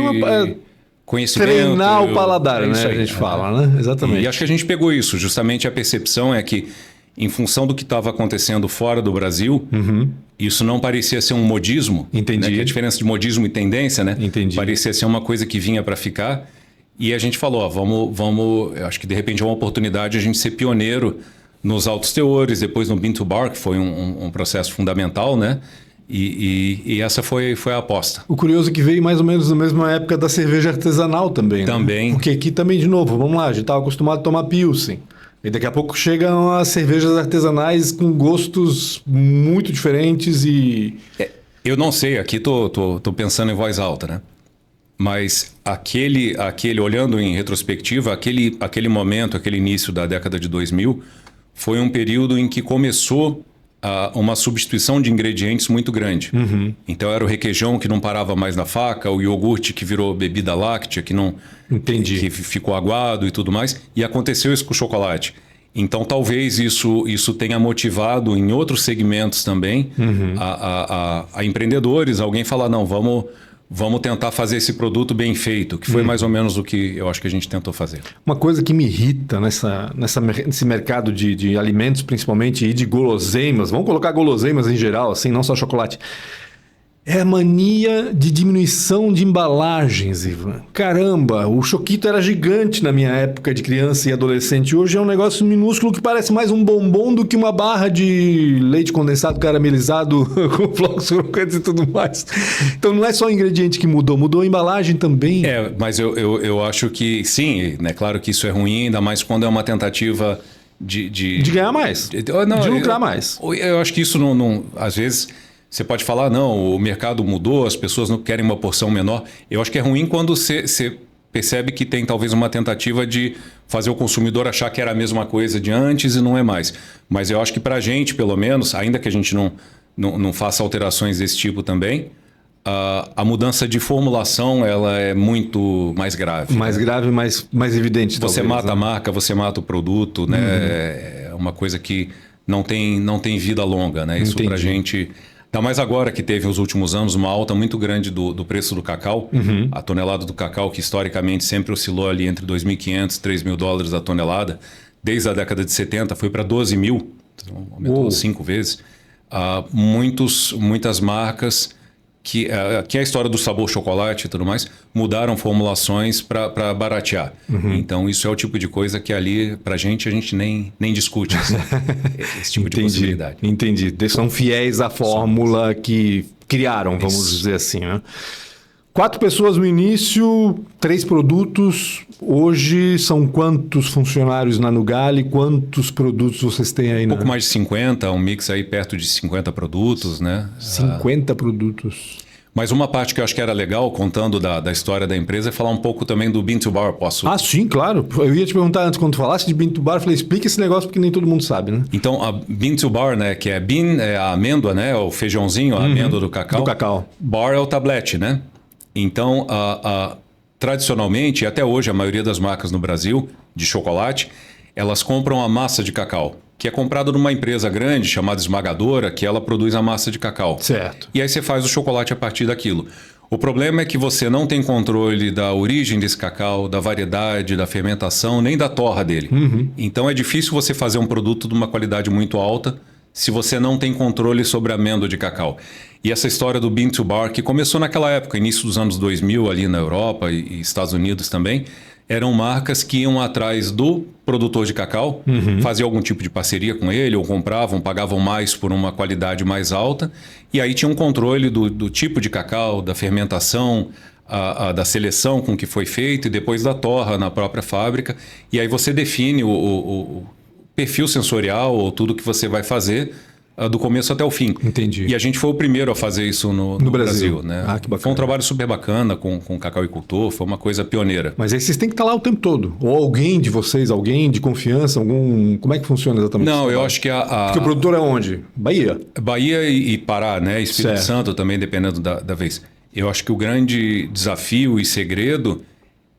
conhecimento. Treinar o paladar, né? A gente fala, né? Exatamente. E acho que a gente pegou isso. Justamente a percepção é que, em função do que estava acontecendo fora do Brasil, isso não parecia ser um modismo. Entendi. Né? Que é a diferença de modismo e tendência, né? Entendi. Parecia ser uma coisa que vinha para ficar. E a gente falou, vamos, eu acho que de repente é uma oportunidade a gente ser pioneiro nos altos teores, depois no Bean to Bar, que foi um processo fundamental, né? E essa foi a aposta. O curioso é que veio mais ou menos na mesma época da cerveja artesanal também. Também. Né? Porque aqui também, de novo, vamos lá, a gente estava acostumado a tomar Pilsen. E daqui a pouco chegam as cervejas artesanais com gostos muito diferentes e... Eu não sei, aqui tô pensando em voz alta, né? Mas aquele olhando em retrospectiva, aquele momento, aquele início da década de 2000, foi um período em que começou uma substituição de ingredientes muito grande. Então era o requeijão que não parava mais na faca, o iogurte que virou bebida láctea, que não que ficou aguado e tudo mais. E aconteceu isso com o chocolate. Então talvez isso tenha motivado em outros segmentos também a empreendedores, alguém falar, não, vamos tentar fazer esse produto bem feito, que foi mais ou menos o que eu acho que a gente tentou fazer. Uma coisa que me irrita nesse mercado de alimentos, principalmente, e de guloseimas, vamos colocar guloseimas em geral, assim, não só chocolate, é a mania de diminuição de embalagens, Ivan. Caramba, o Choquito era gigante na minha época de criança e adolescente. Hoje é um negócio minúsculo que parece mais um bombom do que uma barra de leite condensado caramelizado com flocos crocantes e tudo mais. Então não é só o ingrediente que mudou a embalagem também. Mas eu acho que sim, né? Claro que isso é ruim, ainda mais quando é uma tentativa de ganhar mais, de lucrar mais. Eu acho que isso não às vezes... Você pode falar, não, o mercado mudou, as pessoas não querem uma porção menor. Eu acho que é ruim quando você percebe que tem talvez uma tentativa de fazer o consumidor achar que era a mesma coisa de antes e não é mais. Mas eu acho que para a gente, pelo menos, ainda que a gente não faça alterações desse tipo também, a mudança de formulação ela é muito mais grave. Mais grave, mais evidente. Você talvez, mata a marca, você mata o produto, né? É uma coisa que não tem vida longa, né? Isso para a gente... Ainda mais agora que teve nos últimos anos uma alta muito grande do preço do cacau. A tonelada do cacau, que historicamente sempre oscilou ali entre $2.500 e $3.000 a tonelada, desde a década de 70 foi para 12 mil, então aumentou 5 vezes. Muitas marcas, que é a história do sabor chocolate e tudo mais, mudaram formulações para baratear. Então isso é o tipo de coisa que ali, para a gente nem discute esse tipo de possibilidade. Entendi. São fiéis à fórmula que criaram, vamos dizer assim, né? 4 pessoas no início, 3 produtos. Hoje são quantos funcionários na Nugali? Quantos produtos vocês têm aí? Um pouco mais de 50, um mix aí perto de 50 produtos, né? 50 produtos. Mas uma parte que eu acho que era legal, contando da história da empresa, é falar um pouco também do Bean to Bar, posso? Sim, claro. Eu ia te perguntar antes, quando tu falasse de Bean to Bar, eu falei, explica esse negócio porque nem todo mundo sabe, né? Então, a Bean to Bar, né, que é bean, é a amêndoa, né, o feijãozinho, a amêndoa do cacau. Do cacau. Bar é o tablete, né? Então, tradicionalmente, e até hoje, a maioria das marcas no Brasil de chocolate, elas compram a massa de cacau, que é comprada numa empresa grande chamada Esmagadora, que ela produz a massa de cacau. Certo. E aí você faz o chocolate a partir daquilo. O problema é que você não tem controle da origem desse cacau, da variedade, da fermentação, nem da torra dele. Então é difícil você fazer um produto de uma qualidade muito alta se você não tem controle sobre a amêndoa de cacau. E essa história do Bean to Bar, que começou naquela época, início dos anos 2000, ali na Europa e Estados Unidos também, eram marcas que iam atrás do produtor de cacau, faziam algum tipo de parceria com ele, ou compravam, pagavam mais por uma qualidade mais alta, e aí tinham um controle do tipo de cacau, da fermentação, da seleção com que foi feito, e depois da torra na própria fábrica, e aí você define o perfil sensorial, ou tudo que você vai fazer, do começo até o fim. Entendi. E a gente foi o primeiro a fazer isso no Brasil, né? Que bacana. Foi um trabalho super bacana com cacauicultor, foi uma coisa pioneira. Mas aí vocês têm que estar lá o tempo todo. Ou alguém de vocês, alguém de confiança, como é que funciona exatamente? Não, eu acho que Porque o produtor é onde? Bahia. Bahia e Pará, né? Espírito Santo também, dependendo da vez. Eu acho que o grande desafio e segredo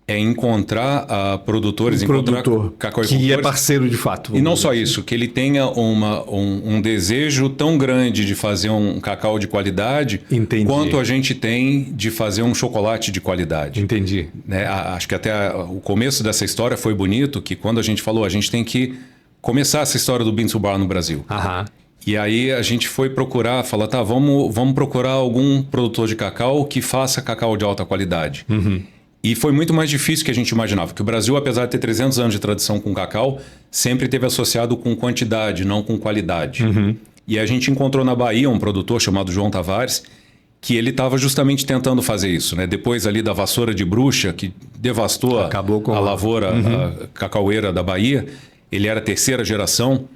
é encontrar produtores, encontrar cacauicultores. Que é parceiro de fato. E não só isso, que ele tenha um desejo tão grande de fazer um cacau de qualidade, quanto a gente tem de fazer um chocolate de qualidade. Entendi. Né? Acho que até o começo dessa história foi bonito, que quando a gente falou, a gente tem que começar essa história do Bean to Bar no Brasil. E aí a gente foi procurar, falar, tá, vamos procurar algum produtor de cacau que faça cacau de alta qualidade. E foi muito mais difícil que a gente imaginava, porque o Brasil, apesar de ter 300 anos de tradição com cacau, sempre esteve associado com quantidade, não com qualidade. E a gente encontrou na Bahia um produtor chamado João Tavares, que ele estava justamente tentando fazer isso, né? Depois ali da vassoura de bruxa, que devastou a lavoura a cacaueira da Bahia, ele era a terceira geração,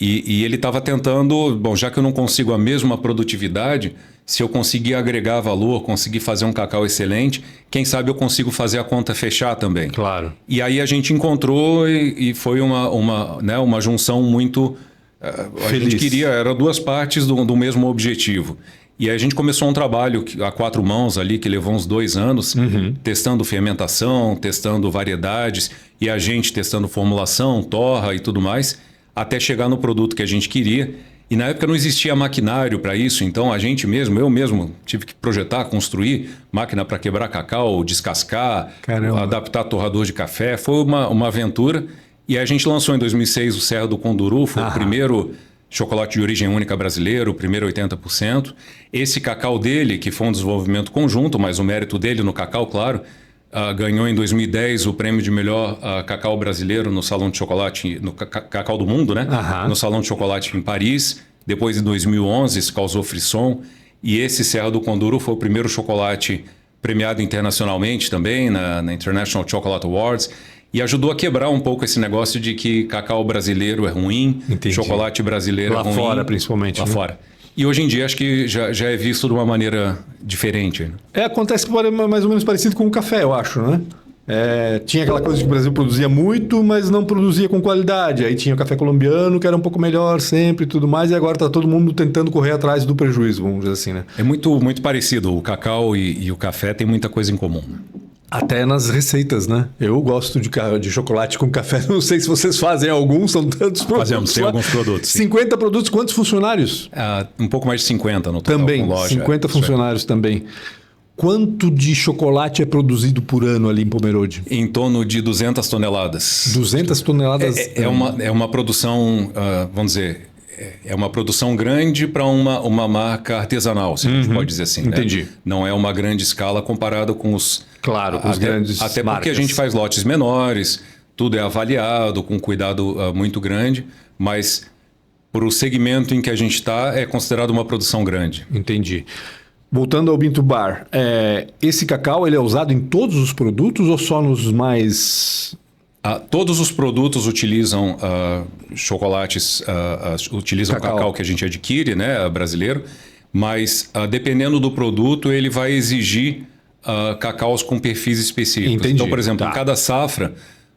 E ele estava tentando, bom, já que eu não consigo a mesma produtividade, se eu conseguir agregar valor, conseguir fazer um cacau excelente, quem sabe eu consigo fazer a conta fechar também. Claro. E aí a gente encontrou e foi uma junção muito... a gente queria, eram duas partes do mesmo objetivo. E aí a gente começou um trabalho a 4 mãos ali, que levou uns 2 anos, testando fermentação, testando variedades, e a gente testando formulação, torra e tudo mais, até chegar no produto que a gente queria. E na época não existia maquinário para isso, então a gente mesmo, eu mesmo, tive que projetar, construir máquina para quebrar cacau, descascar, adaptar torrador de café. Foi uma aventura. E a gente lançou em 2006 o Serra do Conduru, foi o primeiro chocolate de origem única brasileiro, o primeiro 80%. Esse cacau dele, que foi um desenvolvimento conjunto, mas o mérito dele no cacau, claro, ganhou em 2010 o prêmio de melhor cacau brasileiro no Salão de Chocolate, no Cacau do Mundo, né? No Salão de Chocolate em Paris. Depois, em 2011, isso causou frisson. E esse Serra do Conduru foi o primeiro chocolate premiado internacionalmente também, na International Chocolate Awards. E ajudou a quebrar um pouco esse negócio de que cacau brasileiro é ruim, chocolate brasileiro é ruim. Lá fora, principalmente. Lá fora. E hoje em dia acho que já é visto de uma maneira diferente. Acontece que é mais ou menos parecido com o café, eu acho, né? Tinha aquela coisa de que o Brasil produzia muito, mas não produzia com qualidade. Aí tinha o café colombiano, que era um pouco melhor sempre e tudo mais, e agora está todo mundo tentando correr atrás do prejuízo, vamos dizer assim, né? É muito, muito parecido. O cacau e o café têm muita coisa em comum. Até nas receitas, né? Eu gosto de chocolate com café. Não sei se vocês fazem alguns, são tantos produtos. Fazemos, tem alguns produtos. Sim. 50 produtos, quantos funcionários? Um pouco mais de 50 no total. Também, com loja, 50 funcionários também. Quanto de chocolate é produzido por ano ali em Pomerode? Em torno de 200 toneladas. 200 toneladas? É uma produção, vamos dizer... É uma produção grande para uma marca artesanal, se a gente pode dizer assim. Entendi. Né? Não é uma grande escala comparada com os... Claro, com os grandes Até marcas. porque a gente faz lotes menores, tudo é avaliado com cuidado muito grande, mas para o segmento em que a gente está, é considerado uma produção grande. Entendi. Voltando ao Bintu Bar, esse cacau ele é usado em todos os produtos ou só nos mais... Todos os produtos utilizam chocolates, utilizam cacau que a gente adquire, né, brasileiro, mas dependendo do produto, ele vai exigir cacaus com perfis específicos. Entendi. Então, por exemplo, em cada safra,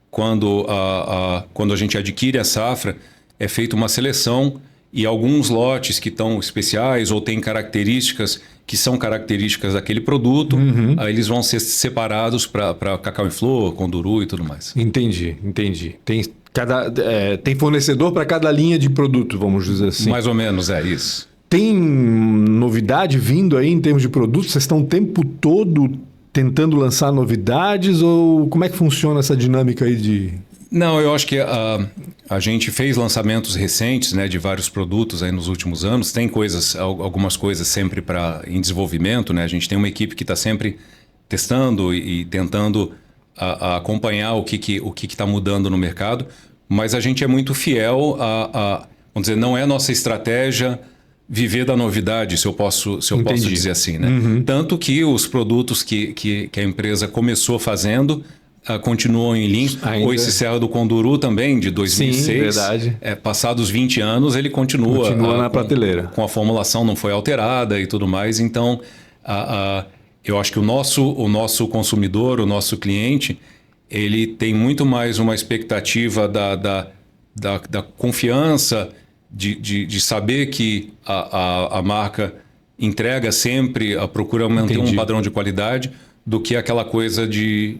quando a gente adquire a safra, é feita uma seleção e alguns lotes que estão especiais ou têm características que são características daquele produto, aí eles vão ser separados para cacau em flor, conduru e tudo mais. Entendi. Tem fornecedor para cada linha de produto, vamos dizer assim. Mais ou menos, é isso. Tem novidade vindo aí em termos de produtos? Vocês estão o tempo todo tentando lançar novidades ou como é que funciona essa dinâmica aí de... Não, eu acho que a gente fez lançamentos recentes, né, de vários produtos aí nos últimos anos. Tem algumas coisas sempre em desenvolvimento, né? A gente tem uma equipe que está sempre testando e tentando acompanhar o que está mudando no mercado. Mas a gente é muito fiel vamos dizer, não é nossa estratégia viver da novidade, se eu posso dizer assim, né? Tanto que os produtos que a empresa começou fazendo continuam em linha. Ou esse Serra do Conduru também, de 2006. Sim, verdade. Passados 20 anos, ele continua na prateleira. Com a formulação não foi alterada e tudo mais. Então, eu acho que o nosso consumidor, o nosso cliente, ele tem muito mais uma expectativa da confiança, de saber que a marca entrega sempre, procura manter um padrão de qualidade, do que aquela coisa de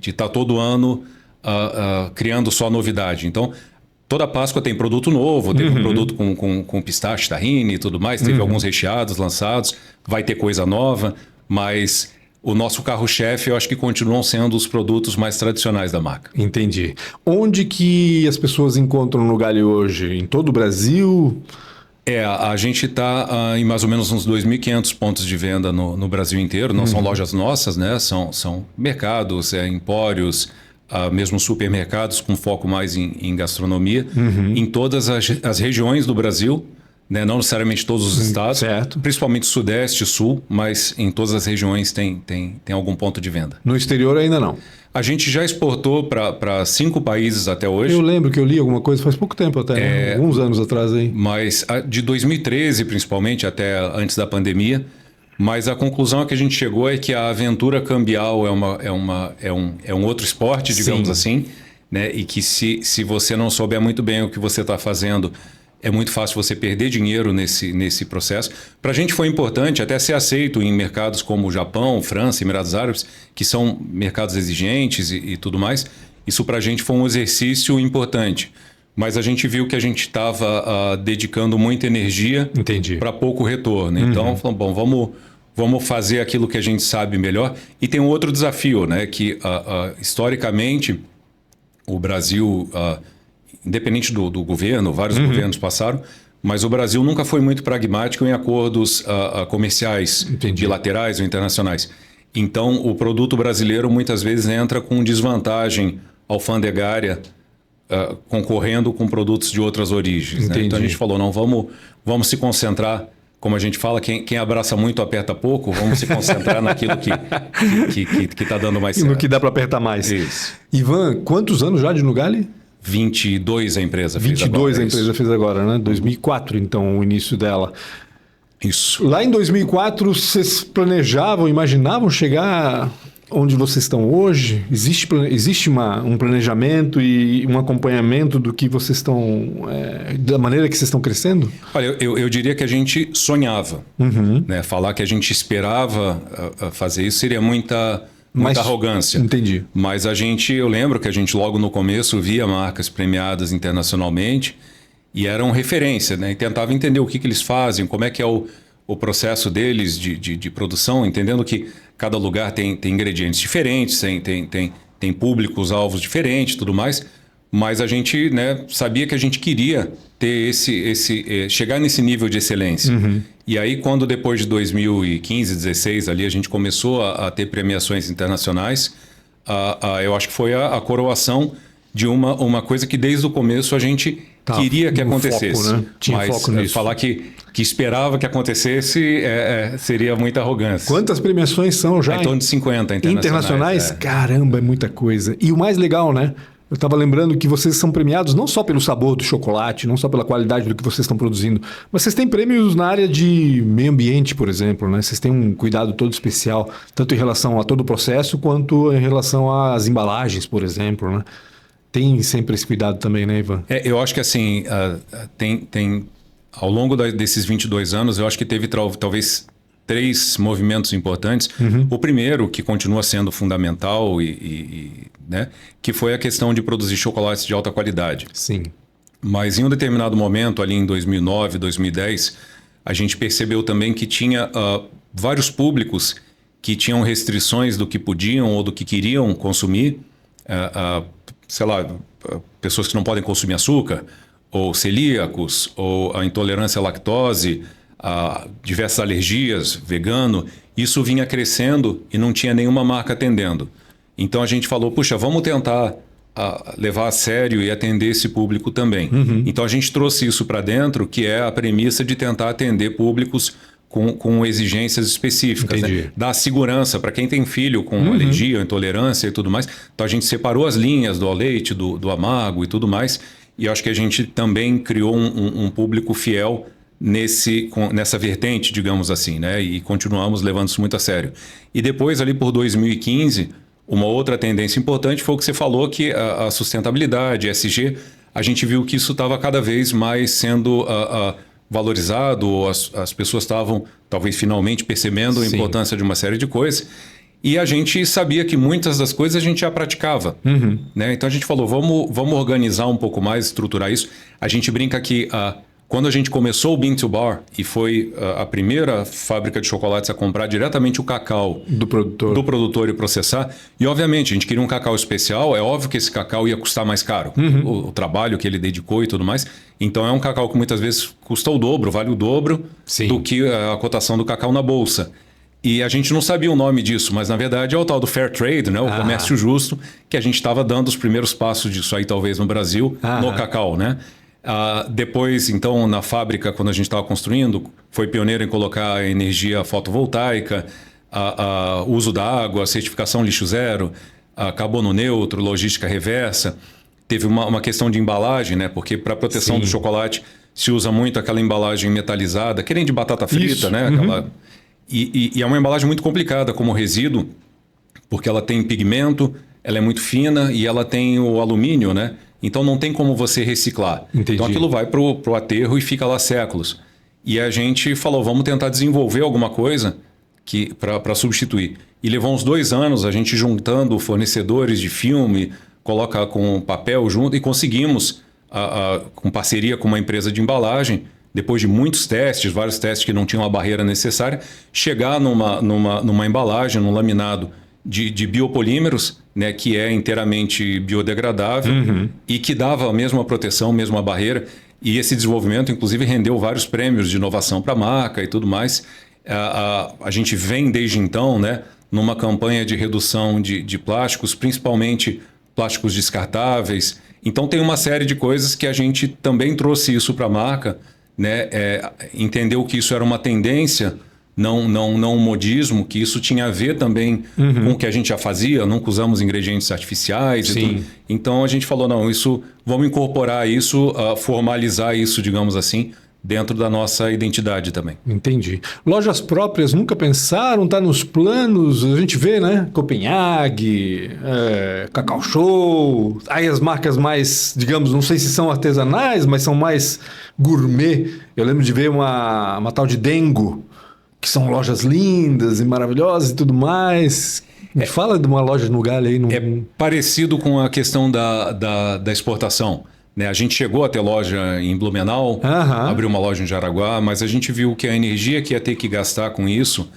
estar todo ano criando só novidade. Então, toda Páscoa tem produto novo, teve um produto com pistache, tahine e tudo mais, teve alguns recheados lançados, vai ter coisa nova, mas o nosso carro-chefe eu acho que continuam sendo os produtos mais tradicionais da marca. Entendi. Onde que as pessoas encontram no Galho hoje? Em todo o Brasil? A gente está em mais ou menos uns 2.500 pontos de venda no Brasil inteiro. Não são lojas nossas, né? São mercados, empórios, mesmo supermercados com foco mais em gastronomia. Em todas as regiões do Brasil, né? Não necessariamente todos os estados, certo. Principalmente Sudeste e Sul, mas em todas as regiões tem algum ponto de venda. No exterior ainda não. A gente já exportou para 5 países até hoje. Eu lembro que eu li alguma coisa faz pouco tempo até, né? Alguns anos atrás aí. Mas de 2013, principalmente, até antes da pandemia. Mas a conclusão a que a gente chegou é que a aventura cambial é um outro esporte, digamos assim, né? E que se você não souber muito bem o que você está fazendo, é muito fácil você perder dinheiro nesse processo. Para a gente foi importante até ser aceito em mercados como Japão, França, Emirados Árabes, que são mercados exigentes e tudo mais. Isso para a gente foi um exercício importante. Mas a gente viu que a gente estava dedicando muita energia para pouco retorno. Então, falamos, bom, vamos fazer aquilo que a gente sabe melhor. E tem um outro desafio, né? Que historicamente o Brasil... independente do governo, vários governos passaram, mas o Brasil nunca foi muito pragmático em acordos comerciais bilaterais ou internacionais. Então, o produto brasileiro muitas vezes entra com desvantagem alfandegária concorrendo com produtos de outras origens. Né? Então, a gente falou, não, vamos se concentrar, como a gente fala, quem abraça muito aperta pouco, vamos se concentrar naquilo que está dando mais certo. E no que dá para apertar mais. Isso. Ivan, quantos anos já de Nugali? 22 a empresa fez 22 a empresa fez agora, né? 2004, então, o início dela. Isso. Lá em 2004, vocês planejavam, imaginavam chegar onde vocês estão hoje? Existe um planejamento e um acompanhamento do que vocês estão... da maneira que vocês estão crescendo? Olha, eu diria que a gente sonhava. Né? Falar que a gente esperava fazer isso seria muita arrogância. Entendi. Mas eu lembro que a gente logo no começo via marcas premiadas internacionalmente e eram referência, né? E tentava entender o que eles fazem, como é que é o processo deles de produção, entendendo que cada lugar tem ingredientes diferentes, tem públicos-alvos diferentes, tudo mais. Mas a gente, né, sabia que a gente queria ter chegar nesse nível de excelência. E aí, quando depois de 2015, 2016, ali a gente começou a ter premiações internacionais, eu acho que foi a coroação de uma coisa que desde o começo a gente queria que acontecesse. Foco, né? Tinha mas foco nisso. Falar que esperava que acontecesse seria muita arrogância. Quantas premiações são já? Em torno de 50 internacionais. Caramba, é muita coisa. E o mais legal, né? Eu estava lembrando que vocês são premiados não só pelo sabor do chocolate, não só pela qualidade do que vocês estão produzindo, mas vocês têm prêmios na área de meio ambiente, por exemplo, né? Vocês têm um cuidado todo especial, tanto em relação a todo o processo, quanto em relação às embalagens, por exemplo, né? Tem sempre esse cuidado também, né, Ivan? Eu acho que assim, tem ao longo desses 22 anos, eu acho que teve talvez 3 movimentos importantes. O primeiro, que continua sendo fundamental, né, que foi a questão de produzir chocolates de alta qualidade. Sim. Mas em um determinado momento, ali em 2009, 2010, a gente percebeu também que tinha vários públicos que tinham restrições do que podiam ou do que queriam consumir. Sei lá, pessoas que não podem consumir açúcar, ou celíacos, ou a intolerância à lactose, diversas alergias, vegano. Isso vinha crescendo e não tinha nenhuma marca atendendo. Então a gente falou, puxa, vamos tentar levar a sério e atender esse público também. Então a gente trouxe isso para dentro, que é a premissa de tentar atender públicos com exigências específicas, né? Dar segurança para quem tem filho com alergia, intolerância e tudo mais. Então a gente separou as linhas do ao leite, do amargo e tudo mais. E acho que a gente também criou um público fiel nessa vertente, digamos assim, né? E continuamos levando isso muito a sério. E depois, ali por 2015, uma outra tendência importante foi o que você falou, que a sustentabilidade, ESG, a gente viu que isso estava cada vez mais sendo valorizado, ou as pessoas estavam talvez finalmente percebendo a importância de uma série de coisas. E a gente sabia que muitas das coisas a gente já praticava. Né? Então a gente falou, vamos organizar um pouco mais, estruturar isso. A gente brinca que quando a gente começou o Bean to Bar, e foi a primeira fábrica de chocolates a comprar diretamente o cacau do produtor e processar, e obviamente a gente queria um cacau especial, é óbvio que esse cacau ia custar mais caro, o trabalho que ele dedicou e tudo mais. Então é um cacau que muitas vezes custa o dobro, vale o dobro do que a cotação do cacau na bolsa. E a gente não sabia o nome disso, mas na verdade é o tal do Fair Trade, né? O comércio justo, que a gente estava dando os primeiros passos disso aí talvez no Brasil, no cacau, né? Depois, então, na fábrica, quando a gente estava construindo, foi pioneiro em colocar energia fotovoltaica, uso da água, certificação lixo zero, carbono neutro, logística reversa. Teve uma questão de embalagem, né? Porque para proteção do chocolate se usa muito aquela embalagem metalizada, que nem de batata frita, né? E é uma embalagem muito complicada como resíduo, porque ela tem pigmento, ela é muito fina e ela tem o alumínio, né? Então não tem como você reciclar. Entendi. Então aquilo vai pro aterro e fica lá séculos. E a gente falou, vamos tentar desenvolver alguma coisa para substituir. E levou uns 2 anos a gente juntando fornecedores de filme, coloca com papel junto e conseguimos, com parceria com uma empresa de embalagem, depois de muitos testes, vários testes que não tinham a barreira necessária, chegar numa embalagem, num laminado de biopolímeros, né, que é inteiramente biodegradável e que dava a mesma proteção, a mesma barreira. E esse desenvolvimento, inclusive, rendeu vários prêmios de inovação para a marca e tudo mais. A gente vem desde então, né, numa campanha de redução de plásticos, principalmente plásticos descartáveis. Então tem uma série de coisas que a gente também trouxe isso para a marca, né, entendeu que isso era uma tendência, não um modismo, que isso tinha a ver também com o que a gente já fazia, nunca usamos ingredientes artificiais. E tudo. Então a gente falou, não, vamos incorporar isso, formalizar isso, digamos assim, dentro da nossa identidade também. Entendi. Lojas próprias nunca pensaram, tá nos planos, a gente vê, né? Copenhague, Cacau Show, aí as marcas mais, digamos, não sei se são artesanais, mas são mais gourmet. Eu lembro de ver uma tal de Dengo, que são lojas lindas e maravilhosas e tudo mais. Me fala de uma loja no Galho aí. É parecido com a questão da exportação. Né? A gente chegou a ter loja em Blumenau, abriu uma loja em Jaraguá, mas a gente viu que a energia que ia ter que gastar com isso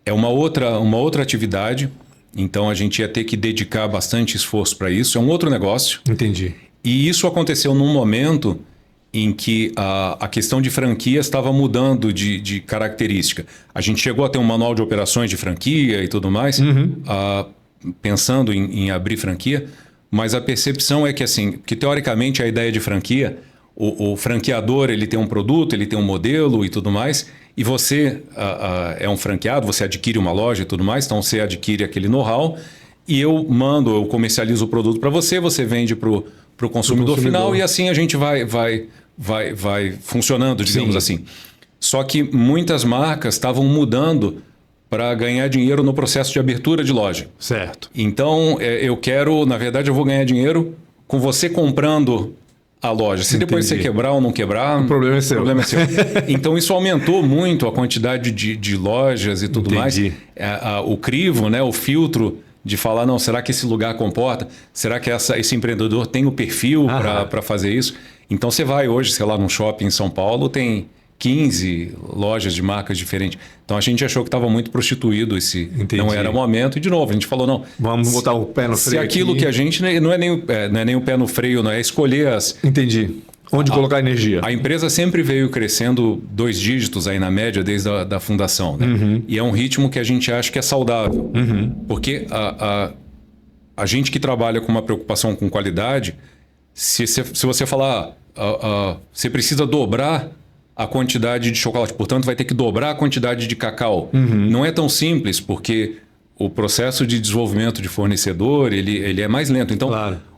é uma outra atividade. Então a gente ia ter que dedicar bastante esforço para isso. É um outro negócio. Entendi. E isso aconteceu num momento em que a questão de franquia estava mudando de característica. A gente chegou a ter um manual de operações de franquia e tudo mais, pensando em abrir franquia, mas a percepção é que, assim, que teoricamente a ideia de franquia, o franqueador ele tem um produto, ele tem um modelo e tudo mais, e você é um franqueado, você adquire uma loja e tudo mais, então você adquire aquele know-how, e eu comercializo o produto para você, você vende para o consumidor final, e assim a gente vai funcionando, digamos assim. Só que muitas marcas estavam mudando para ganhar dinheiro no processo de abertura de loja. Certo. Então, na verdade, eu vou ganhar dinheiro com você comprando a loja. Se depois você quebrar ou não quebrar, o problema é seu. Então, isso aumentou muito a quantidade de lojas e tudo mais. O crivo, né, o filtro de falar, não, será que esse lugar comporta? Será que esse empreendedor tem o perfil para fazer isso? Então você vai hoje, sei lá, num shopping em São Paulo, tem 15 lojas de marcas diferentes. Então a gente achou que estava muito prostituído não era o momento. E de novo, a gente falou, não, vamos botar o pé no freio. Se aquilo aqui, que a gente não é nem o pé no freio, não é escolher as... Entendi. Onde colocar energia. A empresa sempre veio crescendo 2 dígitos aí na média desde a fundação. Né? E é um ritmo que a gente acha que é saudável. Porque a gente que trabalha com uma preocupação com qualidade, se você falar, você precisa dobrar a quantidade de chocolate, portanto vai ter que dobrar a quantidade de cacau. Não é tão simples, porque o processo de desenvolvimento de fornecedor ele é mais lento. Então,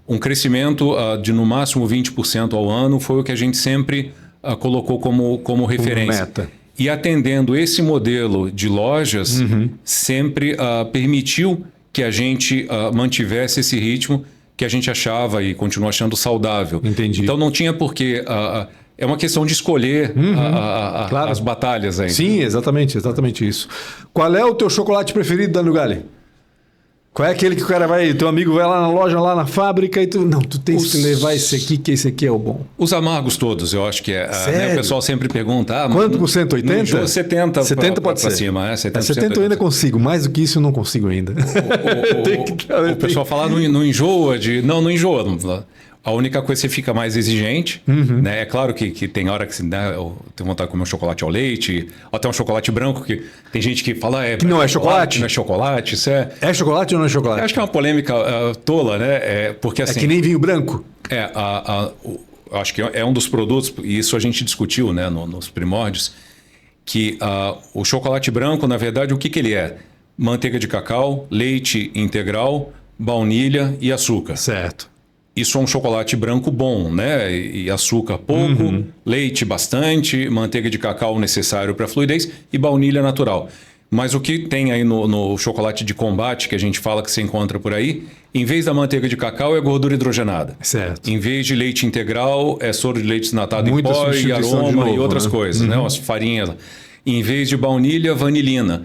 um crescimento de no máximo 20% ao ano foi o que a gente sempre colocou como referência. Meta. E atendendo esse modelo de lojas, sempre permitiu que a gente mantivesse esse ritmo que a gente achava e continua achando saudável. Entendi. Então não tinha porquê. É uma questão de escolher as batalhas aí. Sim, exatamente isso. Qual é o teu chocolate preferido da Nugali? Qual é aquele que o cara teu amigo vai lá na loja, lá na fábrica e tu tens que levar esse aqui, que esse aqui é o bom. Os amargos todos, eu acho que é. Né, o pessoal sempre pergunta... Quanto por cento? 80? 70 pode ser. Pra cima, né? 70 eu ainda consigo, mais do que isso eu não consigo ainda. O pessoal fala, não enjoa de... Não enjoa. A única coisa é que você fica mais exigente, né? É claro que tem hora que eu tenho vontade de comer um chocolate ao leite, ou até um chocolate branco, que tem gente que fala... que não é chocolate? Não é chocolate, isso é... É chocolate ou não é chocolate? Eu acho que é uma polêmica tola, né? Porque assim... É que nem vinho branco? acho que é um dos produtos, e isso a gente discutiu, né, nos primórdios, que o chocolate branco, na verdade, o que ele é? Manteiga de cacau, leite integral, baunilha e açúcar. Certo. Isso é um chocolate branco bom, né? E açúcar pouco, leite bastante, manteiga de cacau necessário para fluidez e baunilha natural. Mas o que tem aí no chocolate de combate, que a gente fala que se encontra por aí, em vez da manteiga de cacau é gordura hidrogenada. Certo. Em vez de leite integral é soro de leite desnatado Muita em pó e substituição de aroma novo, e outras né? coisas, né? As farinhas. Em vez de baunilha, vanilina.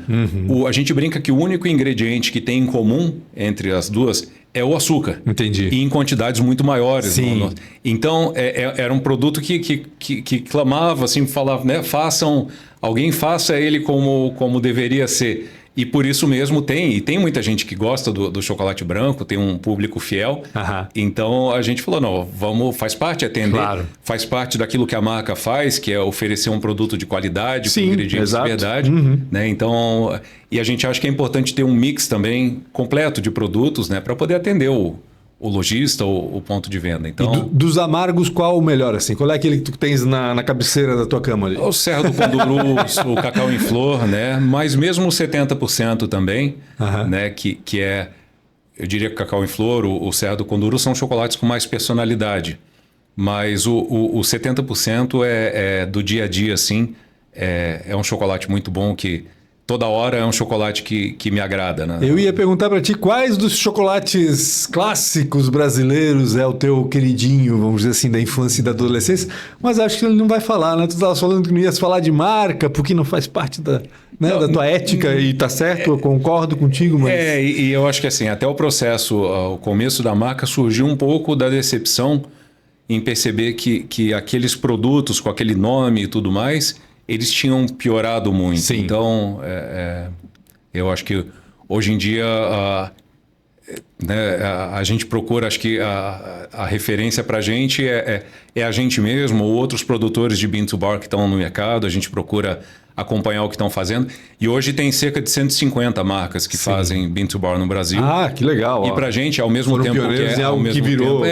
A gente brinca que o único ingrediente que tem em comum entre as duas é o açúcar. Entendi. E em quantidades muito maiores. Sim. Então, era um produto que clamava, assim, falava, né? Alguém faça ele como deveria ser. E por isso mesmo tem muita gente que gosta do chocolate branco, tem um público fiel. Então a gente falou, não, faz parte atender, claro. Faz parte daquilo que a marca faz, que é oferecer um produto de qualidade, com ingredientes de verdade. Né? Então, e a gente acha que é importante ter um mix também completo de produtos, né, para poder atender o lojista, o ponto de venda. Então, e dos amargos, qual o melhor? Assim? Qual é aquele que tu tens na cabeceira da tua cama ali? O Serra do Conduru, o cacau em flor, né? Mas mesmo o 70% também, né? Que é, eu diria que o cacau em flor, o Serra do Conduru são chocolates com mais personalidade. Mas o 70% é do dia a dia, assim. É um chocolate muito bom que toda hora é um chocolate que me agrada, né? Eu ia perguntar para ti quais dos chocolates clássicos brasileiros é o teu queridinho, vamos dizer assim, da infância e da adolescência, mas acho que ele não vai falar, né? Tu estavas falando que não ias falar de marca, porque não faz parte da tua ética, e tá certo, eu concordo contigo, mas... E eu acho que assim, até o processo, o começo da marca surgiu um pouco da decepção em perceber que aqueles produtos com aquele nome e tudo mais, eles tinham piorado muito. Sim. Então, eu acho que hoje em dia né, a gente procura, acho que a referência para a gente é a gente mesmo, ou outros produtores de bean to bar que estão no mercado, a gente procura acompanhar o que estão fazendo. E hoje tem cerca de 150 marcas que fazem bean to bar no Brasil. Ah, que legal. E para a gente, ao mesmo tempo que é algo que virou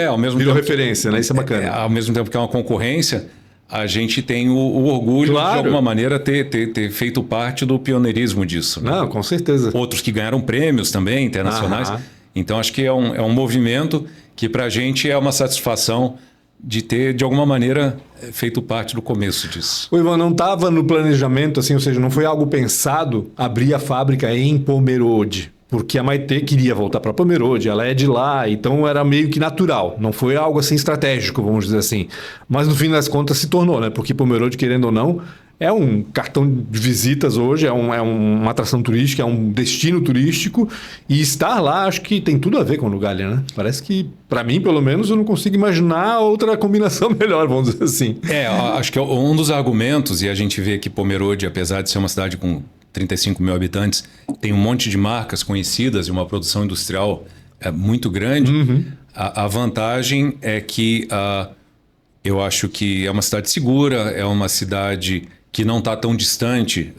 referência, né? Isso é bacana. Ao mesmo tempo que é uma concorrência, a gente tem o orgulho de alguma maneira ter feito parte do pioneirismo disso. Né? Não, com certeza. Outros que ganharam prêmios também, internacionais. Então, acho que é um movimento que para a gente é uma satisfação de ter, de alguma maneira, feito parte do começo disso. O Ivan, não estava no planejamento, assim, ou seja, não foi algo pensado abrir a fábrica em Pomerode? Porque a Maitê queria voltar para Pomerode, ela é de lá, então era meio que natural. Não foi algo assim estratégico, vamos dizer assim. Mas no fim das contas se tornou, né? Porque Pomerode, querendo ou não, é um cartão de visitas hoje, é uma atração turística, é um destino turístico. E estar lá, acho que tem tudo a ver com o Nugalia, né? Parece que, para mim, pelo menos, eu não consigo imaginar outra combinação melhor, vamos dizer assim. Acho que um dos argumentos, e a gente vê que Pomerode, apesar de ser uma cidade com 35 mil habitantes, tem um monte de marcas conhecidas e uma produção industrial muito grande. A vantagem é que eu acho que é uma cidade segura, é uma cidade que não está tão distante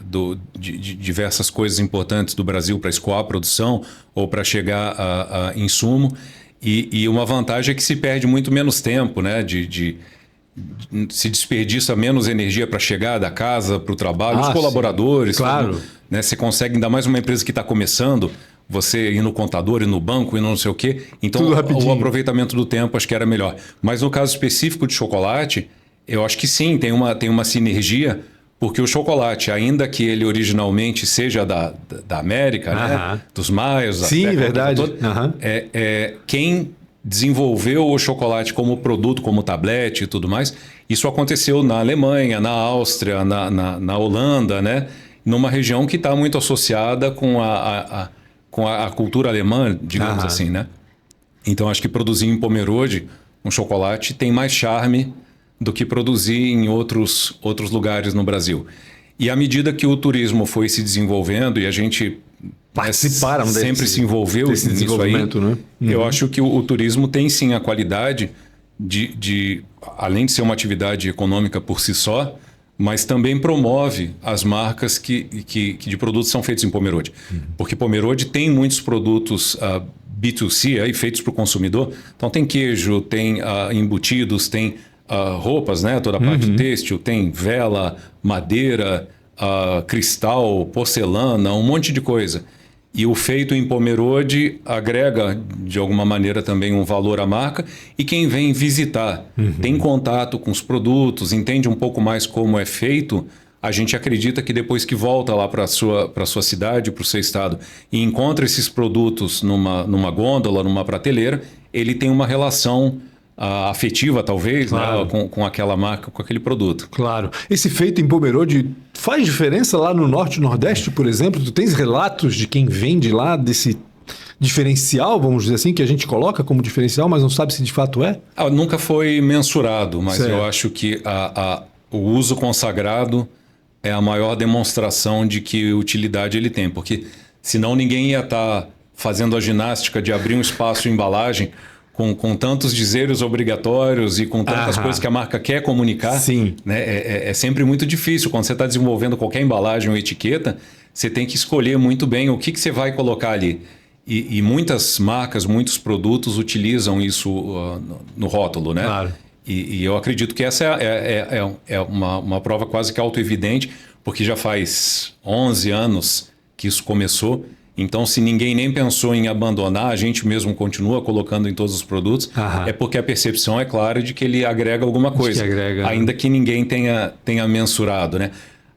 de diversas coisas importantes do Brasil para escoar a produção ou para chegar a insumo. E uma vantagem é que se perde muito menos tempo, né? Se desperdiça menos energia para chegar da casa para o trabalho, os colaboradores. Claro. Tudo, né? Você consegue, ainda mais uma empresa que está começando, você ir no contador, ir no banco, ir no não sei o quê. Então, o aproveitamento do tempo acho que era melhor. Mas no caso específico de chocolate, eu acho que sim, tem uma sinergia, porque o chocolate, ainda que ele originalmente seja da América, né? Dos maias, da Sim, verdade. Quem desenvolveu o chocolate como produto, como tablete e tudo mais, isso aconteceu na Alemanha, na Áustria, na Holanda, né? Numa região que está muito associada com a cultura alemã, digamos assim, né? Então, acho que produzir em Pomerode um chocolate tem mais charme do que produzir em outros lugares no Brasil. E à medida que o turismo foi se desenvolvendo e a gente sempre se envolveu nisso aí, né? Eu acho que o turismo tem sim a qualidade de além de ser uma atividade econômica por si só, mas também promove as marcas que de produtos são feitos em Pomerode. Porque Pomerode tem muitos produtos B2C aí, feitos para o consumidor. Então tem queijo, tem embutidos, tem roupas, né? Toda a parte têxtil, tem vela, madeira, cristal, porcelana, um monte de coisa. E o feito em Pomerode agrega, de alguma maneira, também um valor à marca. E quem vem visitar, tem contato com os produtos, entende um pouco mais como é feito, a gente acredita que depois que volta lá para a sua cidade, para o seu estado, e encontra esses produtos numa gôndola, numa prateleira, ele tem uma relação afetiva, talvez, claro, né, com aquela marca, com aquele produto. Claro. Esse feito em Pomerode faz diferença lá no Norte e Nordeste, por exemplo? Tu tens relatos de quem vende lá desse diferencial, vamos dizer assim, que a gente coloca como diferencial, mas não sabe se de fato é? Nunca foi mensurado, mas certo. Eu acho que o uso consagrado é a maior demonstração de que utilidade ele tem, porque senão ninguém ia estar fazendo a ginástica de abrir um espaço em embalagem com tantos dizeres obrigatórios e com tantas coisas que a marca quer comunicar. Sim. Né? É sempre muito difícil. Quando você está desenvolvendo qualquer embalagem ou etiqueta, você tem que escolher muito bem o que você vai colocar ali. E muitas marcas, muitos produtos utilizam isso no rótulo, né? Claro. E eu acredito que essa é uma prova quase que autoevidente, porque já faz 11 anos que isso começou. Então, se ninguém nem pensou em abandonar, a gente mesmo continua colocando em todos os produtos, é porque a percepção é clara de que ele agrega alguma coisa, ainda que ninguém tenha mensurado, né?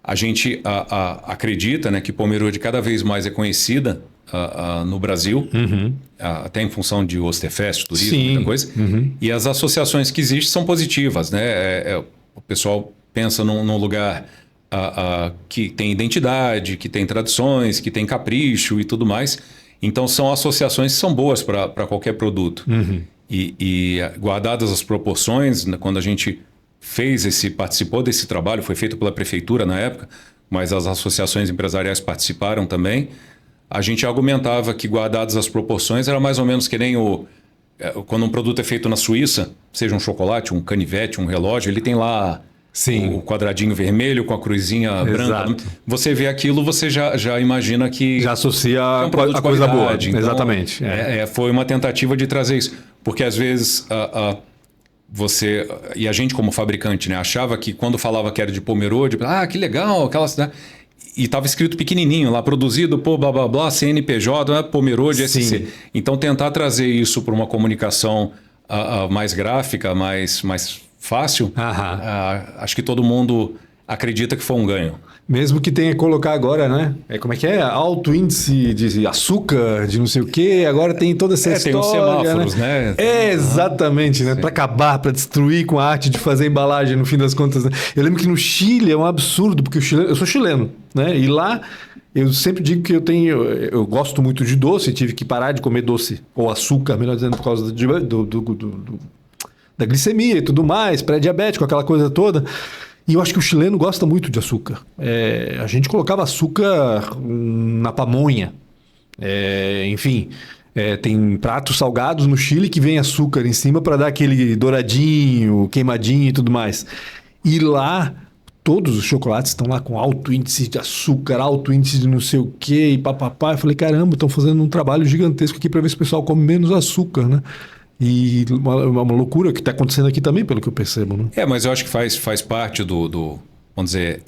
A gente acredita, né, que Pomerode cada vez mais é conhecida no Brasil, até em função de Osterfest, turismo, muita coisa. E as associações que existem são positivas, né? O pessoal pensa num lugar que tem identidade, que tem tradições, que tem capricho e tudo mais. Então são associações que são boas para qualquer produto. E guardadas as proporções, quando a gente participou desse trabalho, foi feito pela prefeitura na época, mas as associações empresariais participaram também. A gente argumentava que, guardadas as proporções, era mais ou menos que nem quando um produto é feito na Suíça, seja um chocolate, um canivete, um relógio, ele tem lá o quadradinho vermelho com a cruzinha branca. Você vê aquilo, você já imagina que... Já associa é um a coisa boa. Então, exatamente. Foi uma tentativa de trazer isso. Porque, às vezes, você... E a gente, como fabricante, né, achava que quando falava que era de Pomerode, que legal, aquela cidade... E estava escrito pequenininho lá, produzido por blá blá blá, CNPJ, Pomerode, SC. Então, tentar trazer isso para uma comunicação mais gráfica, mais fácil, acho que todo mundo acredita que foi um ganho. Mesmo que tenha que colocar agora, né? Como é que é? Alto índice de açúcar, de não sei o quê. Agora tem toda essa história, tem os semáforos, né? Exatamente, né? Para acabar, para destruir com a arte de fazer embalagem, no fim das contas. Né? Eu lembro que no Chile é um absurdo, porque eu sou chileno, né? E lá eu sempre digo que eu gosto muito de doce, tive que parar de comer doce, ou açúcar, melhor dizendo, por causa da glicemia e tudo mais, pré-diabético, aquela coisa toda. E eu acho que o chileno gosta muito de açúcar. A gente colocava açúcar na pamonha. Enfim, tem pratos salgados no Chile que vem açúcar em cima para dar aquele douradinho, queimadinho e tudo mais. E lá, todos os chocolates estão lá com alto índice de açúcar, alto índice de não sei o quê, e papapá. Eu falei, caramba, estão fazendo um trabalho gigantesco aqui para ver se o pessoal come menos açúcar, né? E uma loucura que está acontecendo aqui também, pelo que eu percebo. Né? Mas eu acho que faz parte do vamos dizer,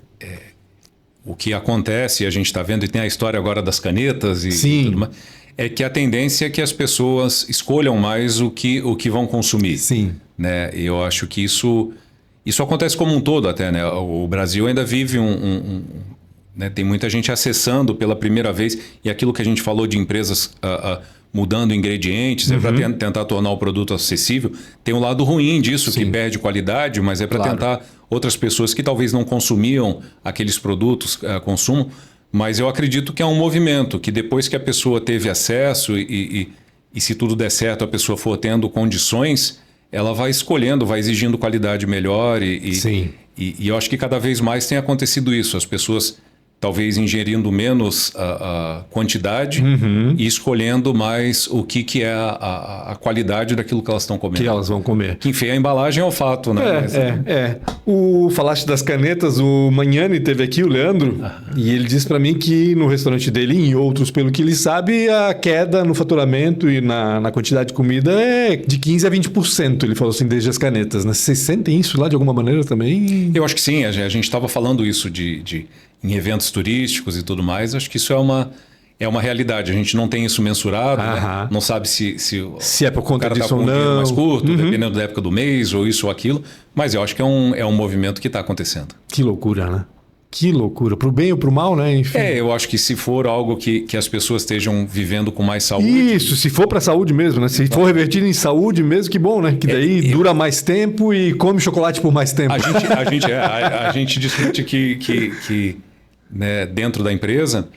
o que acontece, e a gente está vendo, e tem a história agora das canetas e tudo mais, é que a tendência é que as pessoas escolham mais o que vão consumir. Né? E eu acho que isso acontece como um todo até. Né? O Brasil ainda vive né? Tem muita gente acessando pela primeira vez, e aquilo que a gente falou de empresas... mudando ingredientes, para tentar tornar o produto acessível. Tem um lado ruim disso, que perde qualidade, mas é para tentar outras pessoas que talvez não consumiam aqueles produtos, consumam. Mas eu acredito que é um movimento, que depois que a pessoa teve acesso e se tudo der certo, a pessoa for tendo condições, ela vai escolhendo, vai exigindo qualidade melhor. E eu acho que cada vez mais tem acontecido isso. As pessoas talvez ingerindo menos a quantidade e escolhendo mais o que é a qualidade daquilo que elas estão comendo. Que elas vão comer. Que enfim, a embalagem é o fato, né? Falaste das canetas, o Magnani teve aqui, o Leandro, e ele disse para mim que no restaurante dele e em outros, pelo que ele sabe, a queda no faturamento e na quantidade de comida é de 15% a 20%, ele falou assim, desde as canetas. Né? Vocês sentem isso lá de alguma maneira também? Eu acho que sim, a gente estava falando isso em eventos turísticos e tudo mais, acho que isso é uma realidade. A gente não tem isso mensurado, né? Não sabe se é por conta disso ou não. Mais curto, dependendo da época do mês, ou isso ou aquilo. Mas eu acho que é um movimento que está acontecendo. Que loucura, né? Que loucura. Pro bem ou pro mal, né? Enfim. Eu acho que se for algo que as pessoas estejam vivendo com mais saúde... Isso, se for para saúde mesmo, né? Se for revertido em saúde mesmo, que bom, né? Que daí dura mais tempo e come chocolate por mais tempo. A gente discute que né, dentro da empresa,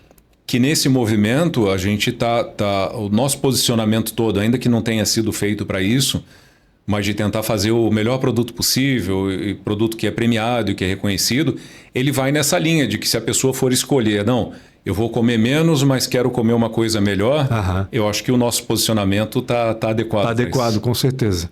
que nesse movimento a gente o nosso posicionamento todo, ainda que não tenha sido feito para isso, mas de tentar fazer o melhor produto possível, e produto que é premiado e que é reconhecido, ele vai nessa linha de que se a pessoa for escolher, não, eu vou comer menos, mas quero comer uma coisa melhor, eu acho que o nosso posicionamento está adequado. Está adequado, com certeza.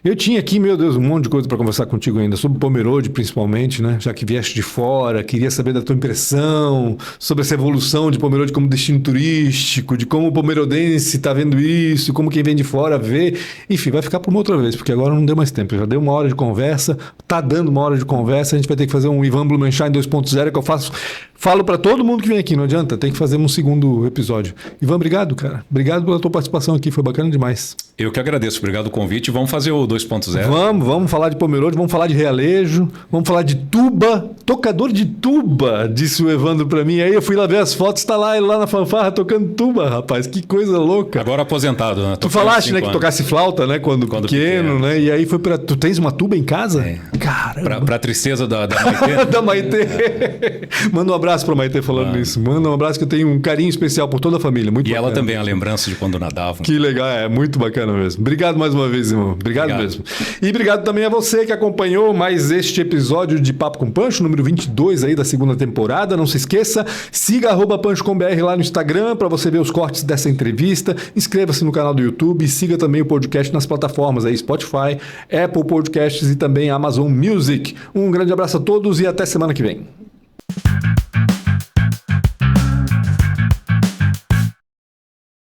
Eu tinha aqui, meu Deus, um monte de coisa para conversar contigo ainda, sobre Pomerode principalmente, né? Já que vieste de fora, queria saber da tua impressão sobre essa evolução de Pomerode como destino turístico, de como o pomerodense está vendo isso, como quem vem de fora vê. Enfim, vai ficar para uma outra vez, porque agora não deu mais tempo. Já deu uma hora de conversa, tá dando uma hora de conversa, a gente vai ter que fazer um Ivan Blumenstein 2.0 que eu falo para todo mundo que vem aqui, não adianta, tem que fazer um segundo episódio. Ivan, obrigado, cara. Obrigado pela tua participação aqui, foi bacana demais. Eu que agradeço, obrigado pelo convite. Vamos fazer o 2.0. Vamos falar de Pomerode, vamos falar de Realejo, vamos falar de tuba, tocador de tuba, disse o Evandro pra mim. Aí eu fui lá ver as fotos, tá lá ele lá na fanfarra tocando tuba, rapaz, que coisa louca. Agora aposentado, né? Tu falaste, né, que tocasse flauta, né, quando pequeno, né? E aí foi pra... Tu tens uma tuba em casa? Caramba. Pra tristeza da Maitê. Da Maitê. Manda um abraço pra Maitê falando isso. Manda um abraço que eu tenho um carinho especial por toda a família. Muito bacana. Ela também, a lembrança de quando nadavam. Que legal, muito bacana mesmo. Obrigado mais uma vez, irmão. Obrigado mesmo. E obrigado também a você que acompanhou mais este episódio de Papo com Pancho, número 22 aí da segunda temporada. Não se esqueça, siga @pancho.com.br lá no Instagram para você ver os cortes dessa entrevista. Inscreva-se no canal do YouTube e siga também o podcast nas plataformas aí, Spotify, Apple Podcasts e também Amazon Music. Um grande abraço a todos e até semana que vem.